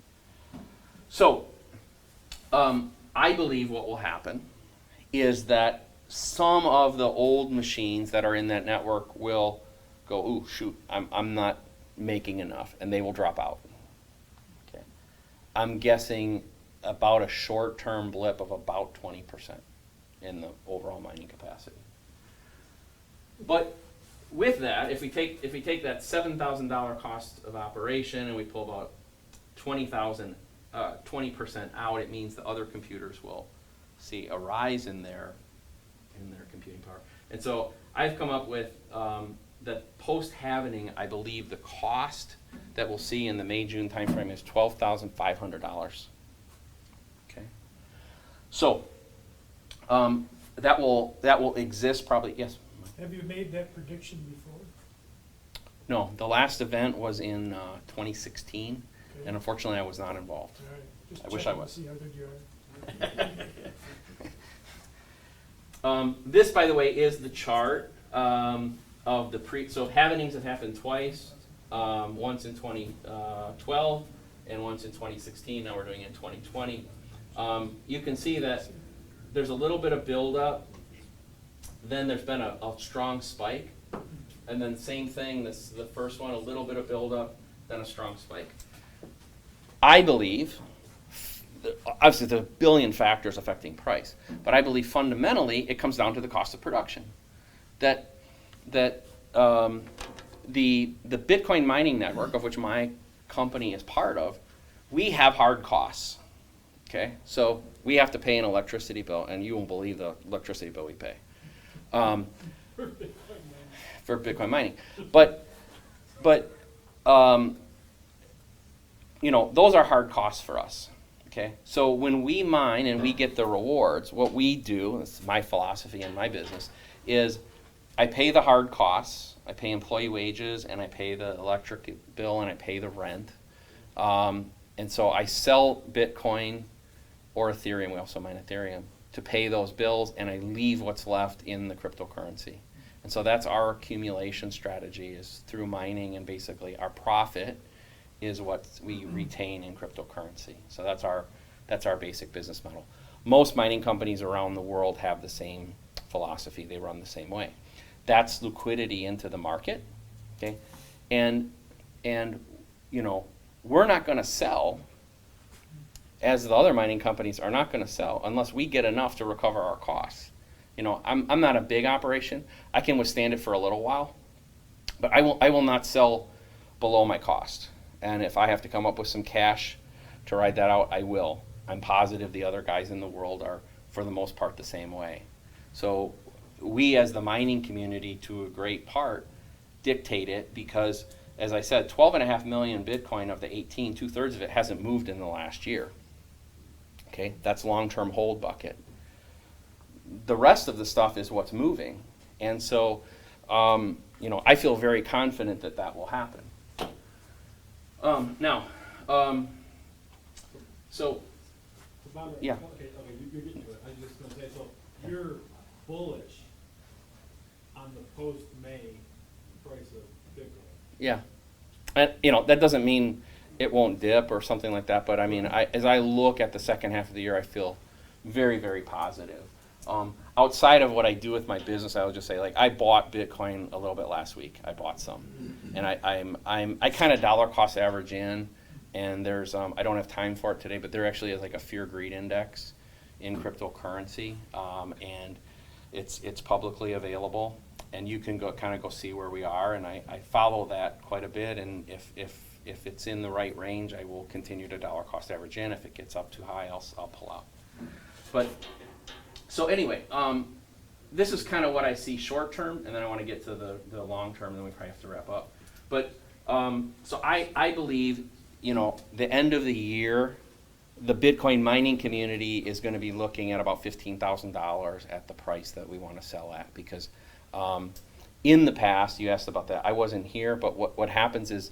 So I believe what will happen is that some of the old machines that are in that network will go, ooh, shoot, I'm not making enough, and they will drop out. Okay. I'm guessing about a short-term blip of about 20% in the overall mining capacity. But with that, if we take that $7,000 cost of operation and we pull about 20% out, it means the other computers will see a rise in their computing power. And so I've come up with that post-halvening, I believe the cost that we'll see in the May-June timeframe is $12,500. Okay. So that will exist probably. Yes. Have you made that prediction before? No, the last event was in 2016, Okay. and unfortunately I was not involved. All right. Just I wish checking I to was. see how good you are. This, by the way, is the chart of the so halvenings have happened twice, once in 2012 and once in 2016. Now we're doing it in 2020. You can see that there's a little bit of buildup. Then there's been a strong spike, and then same thing. This is the first one, a little bit of buildup, then a strong spike. I believe, obviously there's a billion factors affecting price, but I believe fundamentally it comes down to the cost of production. That the Bitcoin mining network, of which my company is part of, we have hard costs. Okay, so we have to pay an electricity bill, and you won't believe the electricity bill we pay. For Bitcoin mining, but those are hard costs for us. Okay, so when we mine and we get the rewards, what we do, this is my philosophy in my business, is I pay the hard costs, I pay employee wages, and I pay the electric bill, and I pay the rent, and so I sell Bitcoin or Ethereum. We also mine Ethereum to pay those bills, and I leave what's left in the cryptocurrency. And so that's our accumulation strategy, is through mining, and basically our profit is what we retain in cryptocurrency. So that's our basic business model. Most mining companies around the world have the same philosophy. They run the same way. That's liquidity into the market. Okay? And we're not going to sell, as the other mining companies are not going to sell, unless we get enough to recover our costs. I'm not a big operation. I can withstand it for a little while, but I will not sell below my cost. And if I have to come up with some cash to ride that out, I will. I'm positive the other guys in the world are for the most part the same way. So we as the mining community, to a great part, dictate it because, as I said, 12.5 million Bitcoin of the 18, 2/3 of it hasn't moved in the last year. Okay, that's long-term hold bucket. The rest of the stuff is what's moving. And so, I feel very confident that that will happen. So, Bob, yeah. Okay, you're getting to it. I was just gonna say, so you're bullish on the post-May price of Bitcoin. Yeah. And, that doesn't mean it won't dip or something like that, but I mean, as I look at the second half of the year, I feel very, very positive. Outside of what I do with my business, I would just say, like, I bought Bitcoin a little bit last week. I bought some, and I kind of dollar cost average in, and there's I don't have time for it today, but there actually is like a fear greed index in cryptocurrency, and it's publicly available, and you can go see where we are, and I follow that quite a bit, and if it's in the right range, I will continue to dollar cost average in. If it gets up too high, I'll pull out. But so anyway, this is kind of what I see short term, and then I want to get to the long term, and then we probably have to wrap up. But so I believe, the end of the year, the Bitcoin mining community is going to be looking at about $15,000 at the price that we want to sell at, because in the past, you asked about that, I wasn't here, but what happens is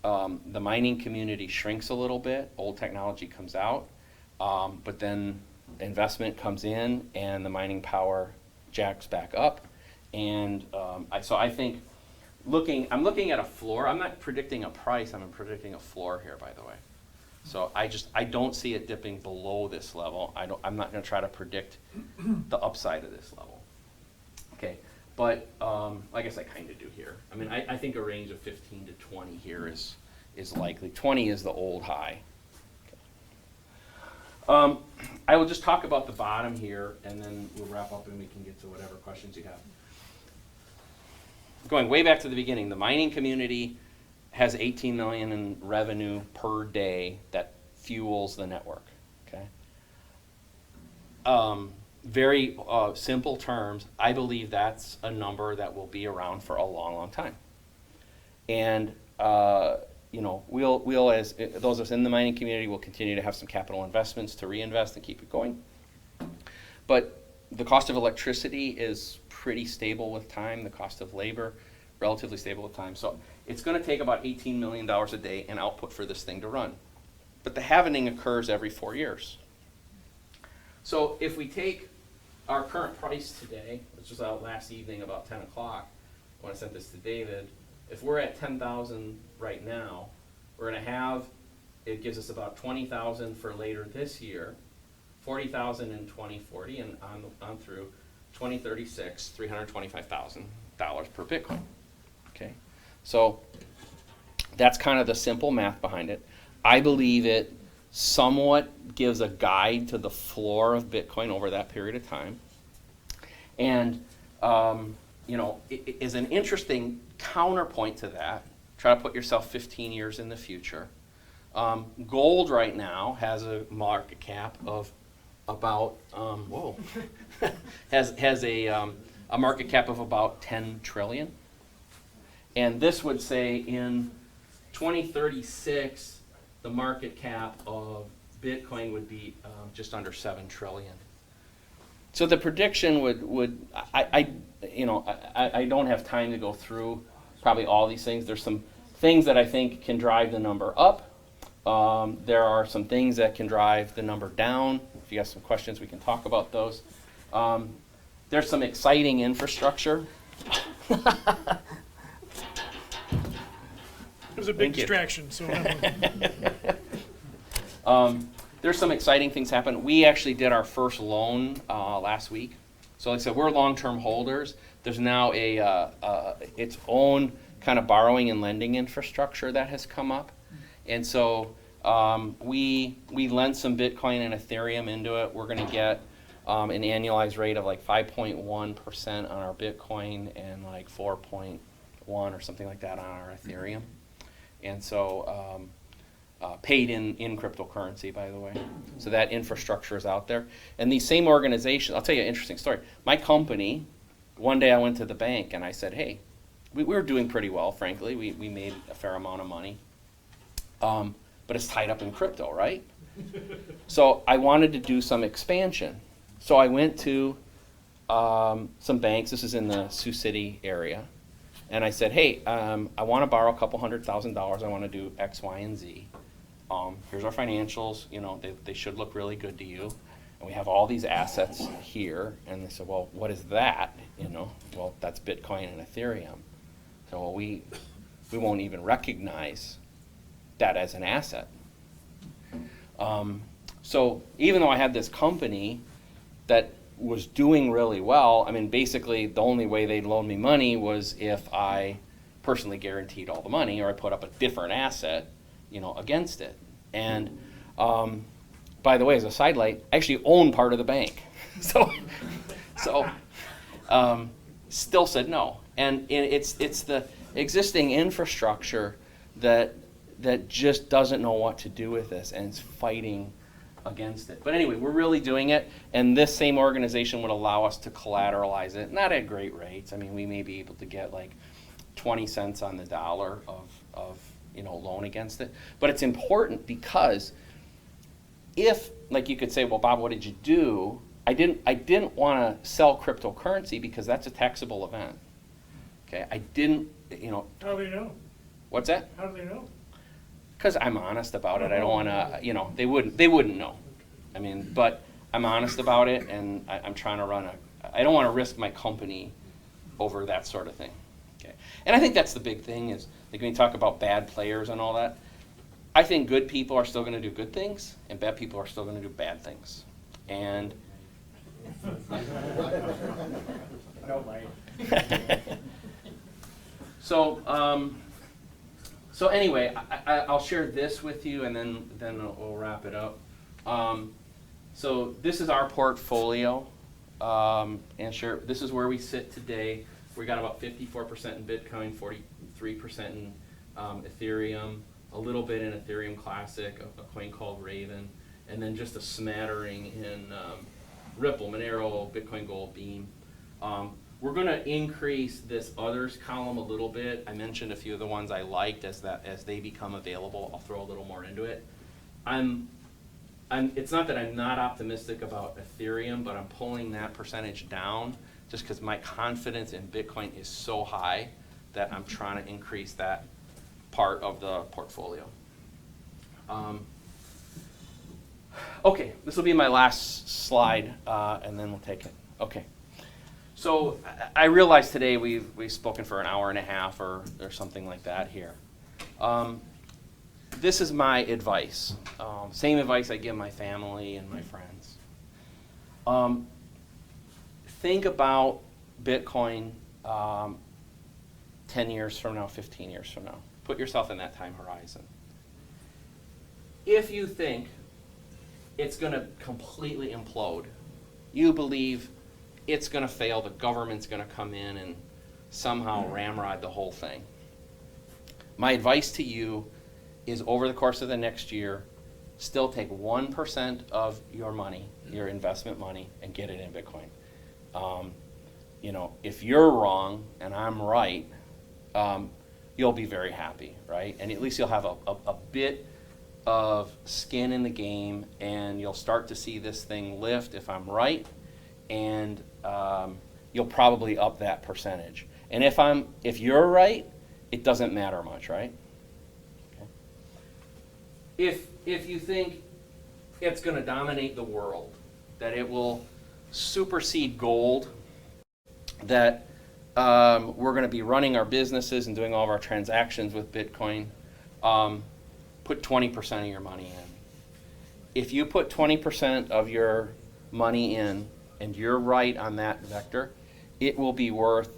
the mining community shrinks a little bit, old technology comes out, but then investment comes in and the mining power jacks back up, and I think I'm looking at a floor. I'm not predicting a price, I'm predicting a floor here, by the way. So I don't see it dipping below this level. I'm not going to try to predict the upside of this level. Okay, but I guess I kind of do here. I mean, I think a range of 15 to 20 here is likely. 20 is the old high. I will just talk about the bottom here, and then we'll wrap up and we can get to whatever questions you have. Going way back to the beginning, the mining community has 18 million in revenue per day that fuels the network. Okay. Very simple terms, I believe that's a number that will be around for a long, long time. And we'll as those of us in the mining community will continue to have some capital investments to reinvest and keep it going. But the cost of electricity is pretty stable with time. The cost of labor, relatively stable with time. So it's going to take about $18 million a day in output for this thing to run. But the halvening occurs every 4 years. So if we take our current price today, which was out last evening about 10 o'clock, when I sent this to David, if we're at 10,000 right now, we're going to have, it gives us about 20,000 for later this year, 40,000 in 2040, and on through 2036, $325,000 per Bitcoin. Okay, so that's kind of the simple math behind it. I believe it somewhat gives a guide to the floor of Bitcoin over that period of time, and it is an interesting counterpoint to that. Try to put yourself 15 years in the future. Gold right now has a market cap of about has a market cap of about 10 trillion, and this would say in 2036 the market cap of Bitcoin would be just under 7 trillion. So the prediction would I don't have time to go through probably all these things. There's some things that I think can drive the number up. There are some things that can drive the number down. If you have some questions, we can talk about those. There's some exciting infrastructure. It was a big distraction, so there's some exciting things happen. We actually did our first loan last week. So like I said, we're long-term holders. There's now its own kind of borrowing and lending infrastructure that has come up. And so we lent some Bitcoin and Ethereum into it. We're going to get an annualized rate of like 5.1% on our Bitcoin and like 4.1 or something like that on our Ethereum. And so paid in cryptocurrency, by the way. So that infrastructure is out there. And these same organizations, I'll tell you an interesting story. My company, one day I went to the bank and I said, hey, we were doing pretty well, frankly. We made a fair amount of money. But it's tied up in crypto, right? So I wanted to do some expansion. So I went to some banks. This is in the Sioux City area. And I said, hey, I want to borrow a couple $100,000. I want to do X, Y, and Z. Here's our financials. You know, they should look really good to you. And we have all these assets here. And they said, well, what is that? You know, well, that's Bitcoin and Ethereum. So well, we won't even recognize that as an asset. So even though I had this company that was doing really well, I mean, basically the only way they'd loan me money was if I personally guaranteed all the money or I put up a different asset, you know, against it. And by the way, as a sidelight, I actually own part of the bank. So still said no. And it's the existing infrastructure that just doesn't know what to do with this and is fighting against it. But anyway, we're really doing it, and this same organization would allow us to collateralize it, not at great rates. I mean, we may be able to get like 20 cents on the dollar of you know, loan against it. But it's important because if, like you could say, well, Bob, what did you do? I didn't want to sell cryptocurrency because that's a taxable event. Okay, I didn't, you know. How do they know? What's that? How do they know? Because I'm honest about it. I don't want to, you know, they wouldn't know. I mean, but I'm honest about it, and I'm trying to I don't want to risk my company over that sort of thing. Okay, and I think that's the big thing is, like when you talk about bad players and all that, I think good people are still going to do good things, and bad people are still going to do bad things. And I don't mind. So anyway, I'll share this with you, and then we'll wrap it up. So this is our portfolio, and sure, this is where we sit today. We got about 54% in Bitcoin, 43% in Ethereum, a little bit in Ethereum Classic, a coin called Raven, and then just a smattering in Ripple, Monero, Bitcoin Gold, Beam. We're going to increase this others column a little bit. I mentioned a few of the ones I liked as they become available. I'll throw a little more into it. It's not that I'm not optimistic about Ethereum, but I'm pulling that percentage down just because my confidence in Bitcoin is so high that I'm trying to increase that part of the portfolio. Okay, this will be my last slide, and then we'll take it. Okay. So I realize today we've spoken for an hour and a half or something like that here. This is my advice. Same advice I give my family and my friends. Think about Bitcoin 10 years from now, 15 years from now. Put yourself in that time horizon. If you think it's going to completely implode, you believe it's going to fail, the government's going to come in and somehow ramrod the whole thing. My advice to you is over the course of the next year, still take 1% of your money, your investment money, and get it in Bitcoin. You know, if you're wrong and I'm right, you'll be very happy, right? And at least you'll have a bit of skin in the game, and you'll start to see this thing lift if I'm right, and you'll probably up that percentage. And if you're right, it doesn't matter much, right? Okay. If you think it's going to dominate the world, that it will supersede gold, that we're going to be running our businesses and doing all of our transactions with Bitcoin, put 20% of your money in. If you put 20% of your money in and you're right on that vector, it will be worth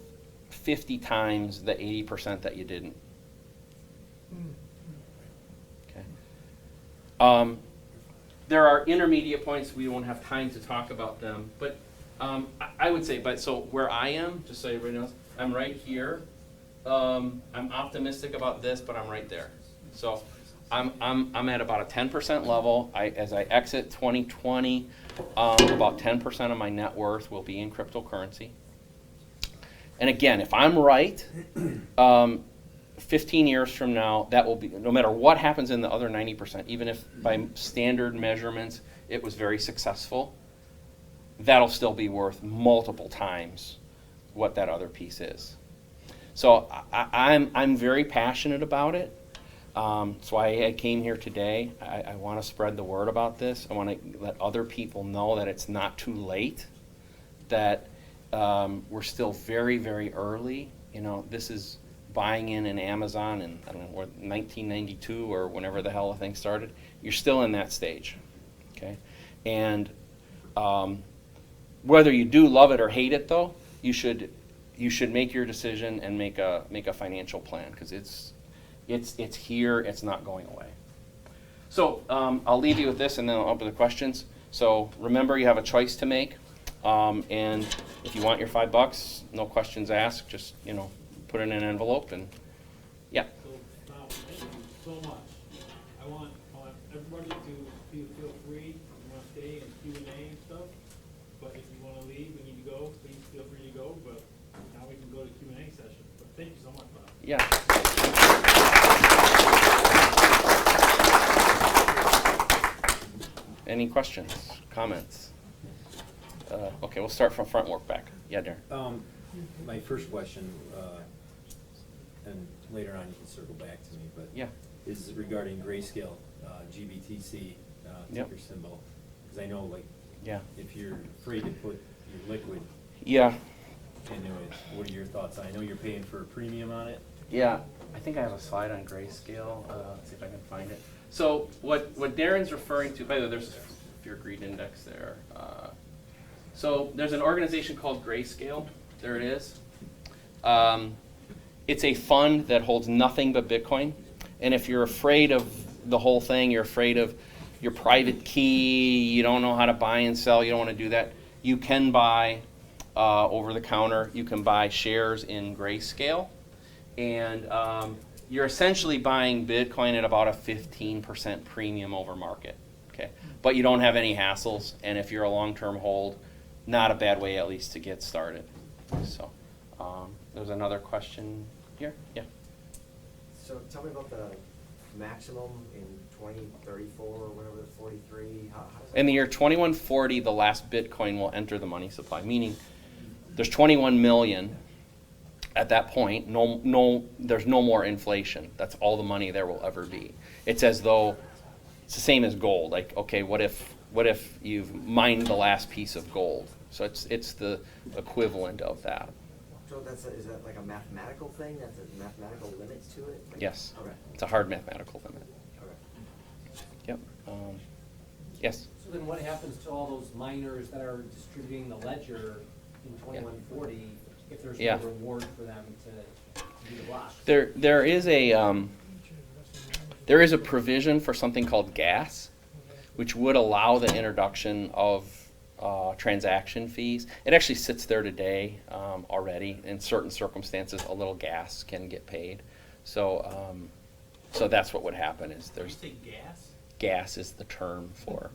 50 times the 80% that you didn't. Okay. There are intermediate points. We won't have time to talk about them, but I would say, so where I am, just so everybody knows, I'm right here. I'm optimistic about this, but I'm right there. So I'm at about a 10% level. As I exit 2020, about 10% of my net worth will be in cryptocurrency. And again, if I'm right, 15 years from now, that will be, no matter what happens in the other 90%, even if by standard measurements it was very successful, that'll still be worth multiple times what that other piece is. So I'm very passionate about it. That's why I came here today. I want to spread the word about this. I want to let other people know that it's not too late, that we're still very, very early. You know, this is buying in Amazon in, I don't know, 1992 or whenever the hell the thing started. You're still in that stage, okay? And whether you do love it or hate it, though, you should make your decision and make a financial plan, because it's here, it's not going away. So I'll leave you with this, and then I'll open the questions. So remember, you have a choice to make, and if you want your $5, no questions asked, just put it in an envelope, and yeah. So now, thank you so much. I want everybody to feel free. You want to stay and Q&A and stuff, but if you want to leave, we need to go. Please feel free to go. But now we can go to Q&A session. But thank you so much, Bob. Yeah. Any questions, comments? Okay, we'll start from front, work back. Yeah, Darren. My first question, and later on you can circle back to me, but Yeah. is regarding Grayscale, GBTC, Yep. ticker symbol. Because I know, like, Yeah. if you're free to put your liquid Yeah. into it, what are your thoughts? I know you're paying for a premium on it. Yeah, I think I have a slide on Grayscale. Let's see if I can find it. So what Darren's referring to, by the way, there's your greed index there. So there's an organization called Grayscale. There it is. It's a fund that holds nothing but Bitcoin. And if you're afraid of the whole thing, you're afraid of your private key, you don't know how to buy and sell, you don't want to do that, you can buy over the counter, you can buy shares in Grayscale. And you're essentially buying Bitcoin at about a 15% premium over market. Okay, but you don't have any hassles, and if you're a long-term hold, not a bad way at least to get started. So there's another question here. Yeah. So tell me about the maximum in 2034 or whatever, the 43. How does that In the year 2140, the last Bitcoin will enter the money supply, meaning there's 21 million. At that point, there's no more inflation. That's all the money there will ever be. It's as though it's the same as gold. Like, okay, what if you've mined the last piece of gold? So it's the equivalent of that. So is that like a mathematical thing? That's a mathematical limit to it? Like, Yes. Okay. It's a hard mathematical limit. Okay. Yep. Yes. So then what happens to all those miners that are distributing the ledger in 2140 if there's Yeah. no reward for them to do the block? There is a provision for something called gas, which would allow the introduction of transaction fees. It actually sits there today already. In certain circumstances, a little gas can get paid. So that's what would happen. Is there's You say gas? gas is the term for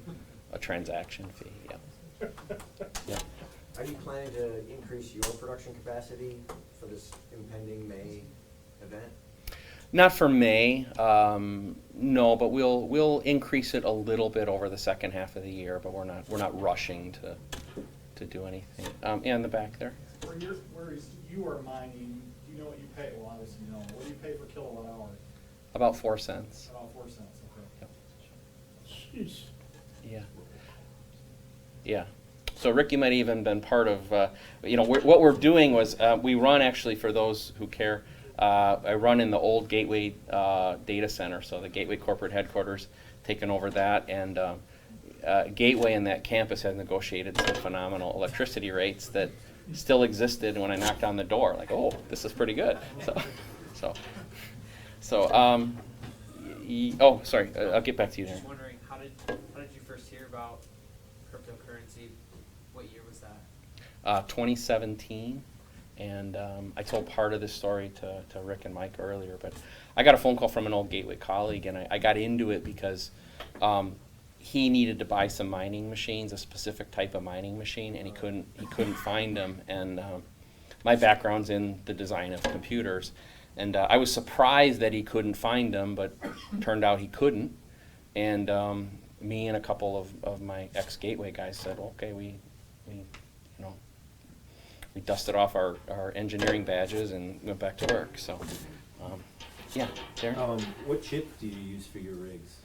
a transaction fee. Yeah. Yeah. Are you planning to increase your production capacity for this impending May event? Not for May, no, but we'll increase it a little bit over the second half of the year, but we're not rushing to do anything. Yeah, in the back there. Where you are mining, do you know what you pay? Well, obviously you know. What do you pay per kilowatt hour? About 4 cents. About 4 cents. Okay. Yep. Jeez. Yeah. Yeah. So Rick, you might even been part of. What we're doing was we run actually for those who care. I run in the old Gateway data center, so the Gateway corporate headquarters, taken over that, and Gateway and that campus has negotiated some phenomenal electricity rates that still existed when I knocked on the door. Like, oh, this is pretty good. Oh, sorry, I'll get back to you there. Just wondering, how did you first hear about cryptocurrency? What year was that? 2017, And I told part of this story to Rick and Mike earlier, but I got a phone call from an old Gateway colleague, and I got into it because he needed to buy some mining machines, a specific type of mining machine, and he couldn't find them. And my background's in the design of computers, and I was surprised that he couldn't find them, but turned out he couldn't. And me and a couple of my ex-Gateway guys said, okay, we dusted off our engineering badges and went back to work. So, yeah, Darren? What chip do you use for your rigs?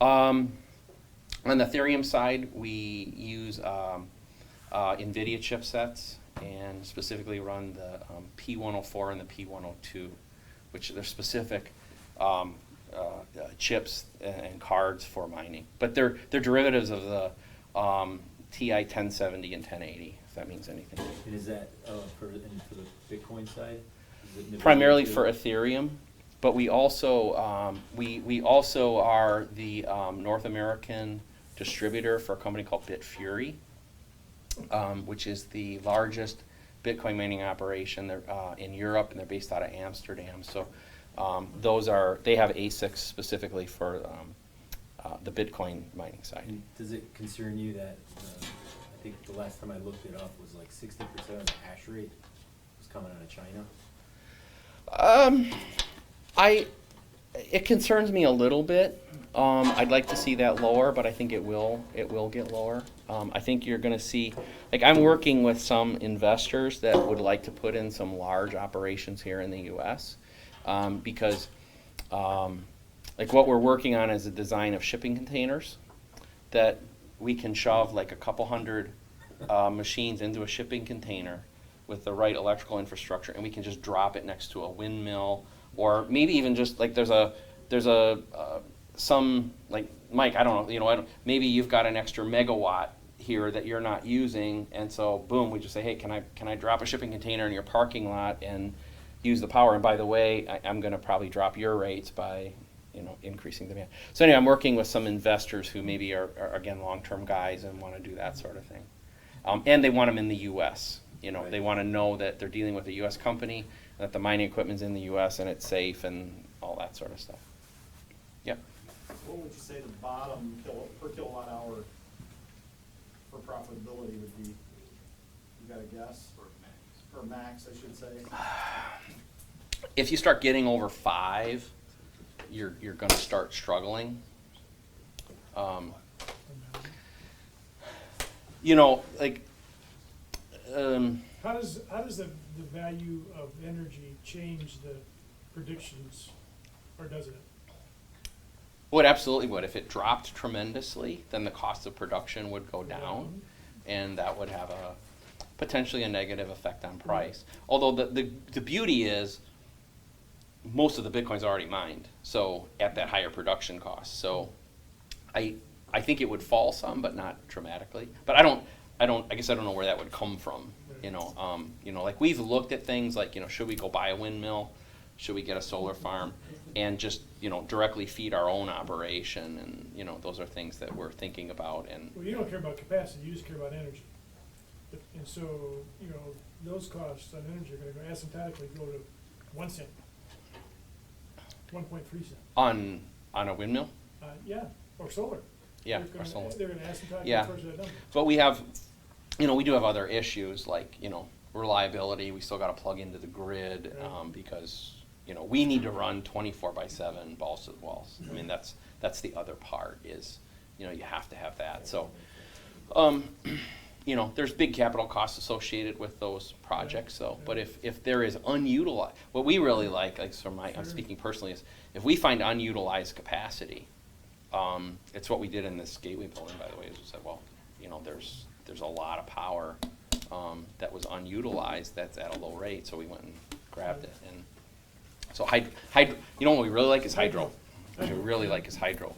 On the Ethereum side, we use NVIDIA chipsets and specifically run the P104 and the P102, which they're specific chips and cards for mining. But they're derivatives of the TI 1070 and 1080, if that means anything. And is that for the Bitcoin side? Is it Primarily NVIDIA for Ethereum, but we also we also are the North American distributor for a company called Bitfury, which is the largest Bitcoin mining operation. They're in Europe, and they're based out of Amsterdam. So they have ASICs specifically for the Bitcoin mining side. And does it concern you that I think the last time I looked it up was like 60% of the hash rate was coming out of China? It concerns me a little bit. I'd like to see that lower, but I think it will get lower. I think you're going to see, like, I'm working with some investors that would like to put in some large operations here in the U.S. Because like what we're working on is a design of shipping containers that we can shove like a couple hundred machines into a shipping container with the right electrical infrastructure, and we can just drop it next to a windmill, or maybe even just like there's some, like, Mike, I don't know, maybe you've got an extra megawatt here that you're not using, and so boom, we just say, hey, can I drop a shipping container in your parking lot and use the power? And by the way, I'm going to probably drop your rates by increasing demand. So anyway, I'm working with some investors who maybe are again long-term guys and want to do that sort of thing, and they want them in the U.S. Right. They want to know that they're dealing with a U.S. company, that the mining equipment's in the U.S. and it's safe and all that sort of stuff. Yep. What would you say the bottom per kilowatt hour for profitability would be? You got a guess? Or max, I should say. If you start getting over 5, you're going to start struggling. How does the value of energy change the predictions, or does it? Well, it absolutely would. If it dropped tremendously, then the cost of production would go down, and that would have potentially a negative effect on price. Although the beauty is most of the Bitcoin's already mined, so at that higher production cost. So I think it would fall some, but not dramatically. But I guess I don't know where that would come from. Like we've looked at things like, should we go buy a windmill? Should we get a solar farm and just, directly feed our own operation? And, those are things that we're thinking about. And Well, you don't care about capacity, you just care about energy. And so, those costs on energy are going to go asymptotically go to 1 cent, 1.3 cents. on a windmill? Yeah, or solar. Yeah, or solar. They're going to asymptotically Yeah. towards that number. But we have, we do have other issues like, reliability. We still got to plug into the grid because, we need to run 24/7 balls to the walls. I mean, that's the other part is, you have to have that. So, there's big capital costs associated with those projects. So, but if there is unutilized, what we really like I'm speaking personally, is if we find unutilized capacity, it's what we did in this Gateway building, by the way, is we said, well, there's a lot of power that was unutilized that's at a low rate, so we went and grabbed it. And so what we really like is hydro. What we really like is hydro.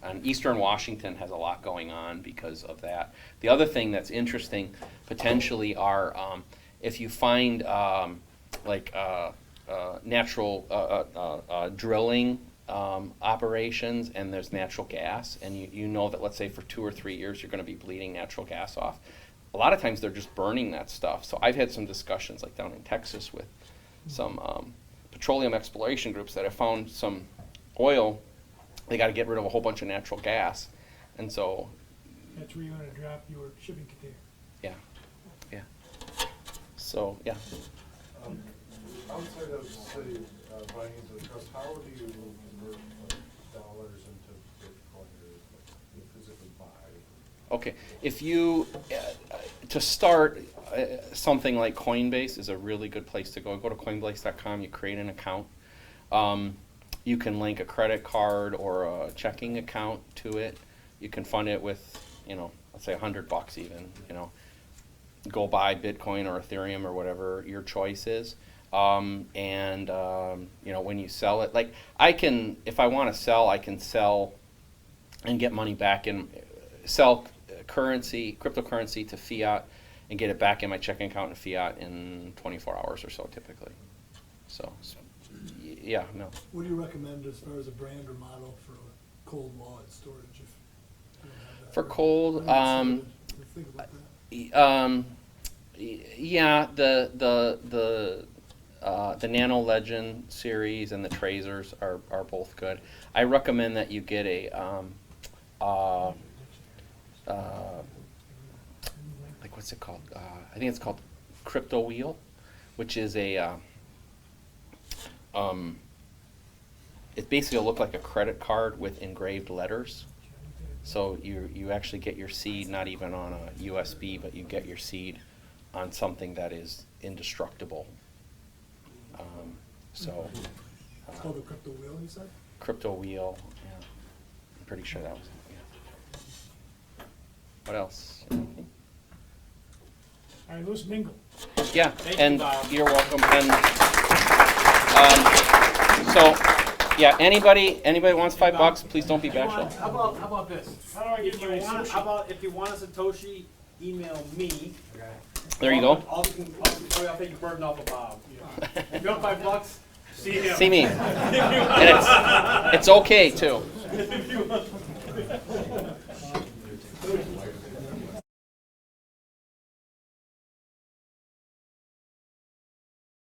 And Eastern Washington has a lot going on because of that. The other thing that's interesting potentially are if you find natural drilling operations and there's natural gas, and you know that, let's say, for 2 or 3 years you're going to be bleeding natural gas off. a lot of times they're just burning that stuff. So I've had some discussions like down in Texas with some petroleum exploration groups that have found some oil. They got to get rid of a whole bunch of natural gas, and so That's where you're gonna drop your shipping container. yeah. So yeah. Outside of, say, buying into the trust, how do you convert dollars into Bitcoin or you physically buy? Okay, if you, to start, something like Coinbase is a really good place to go. Go to Coinbase.com, you create an account. You can link a credit card or a checking account to it. You can fund it with, let's say $100 even, Go buy Bitcoin or Ethereum or whatever your choice is. When you sell it, like if I want to sell, I can sell and get money back sell cryptocurrency to fiat and get it back in my checking account in fiat in 24 hours or so typically. So, yeah, no. What do you recommend as far as a brand or model for a cold wallet storage? If you don't have that? For cold, Think about that. yeah, the Nano Legend series and the Tracers are both good. I recommend that you get a like what's it called? I think it's called Crypto Wheel, which is a it basically will look like a credit card with engraved letters. So you actually get your seed not even on a USB, but you get your seed on something that is indestructible. It's called the crypto wheel, you said? Crypto Wheel, yeah. I'm pretty sure that was it, yeah. What else? Anything? All right, let's mingle. Yeah, Thank and you, Bob. you're welcome. And yeah, anybody wants $5? Please don't be bashful. How about this? If you want a Satoshi, email me. There you go. I'll take your burden off of Bob. If you want $5, see him. See me. And it's okay too.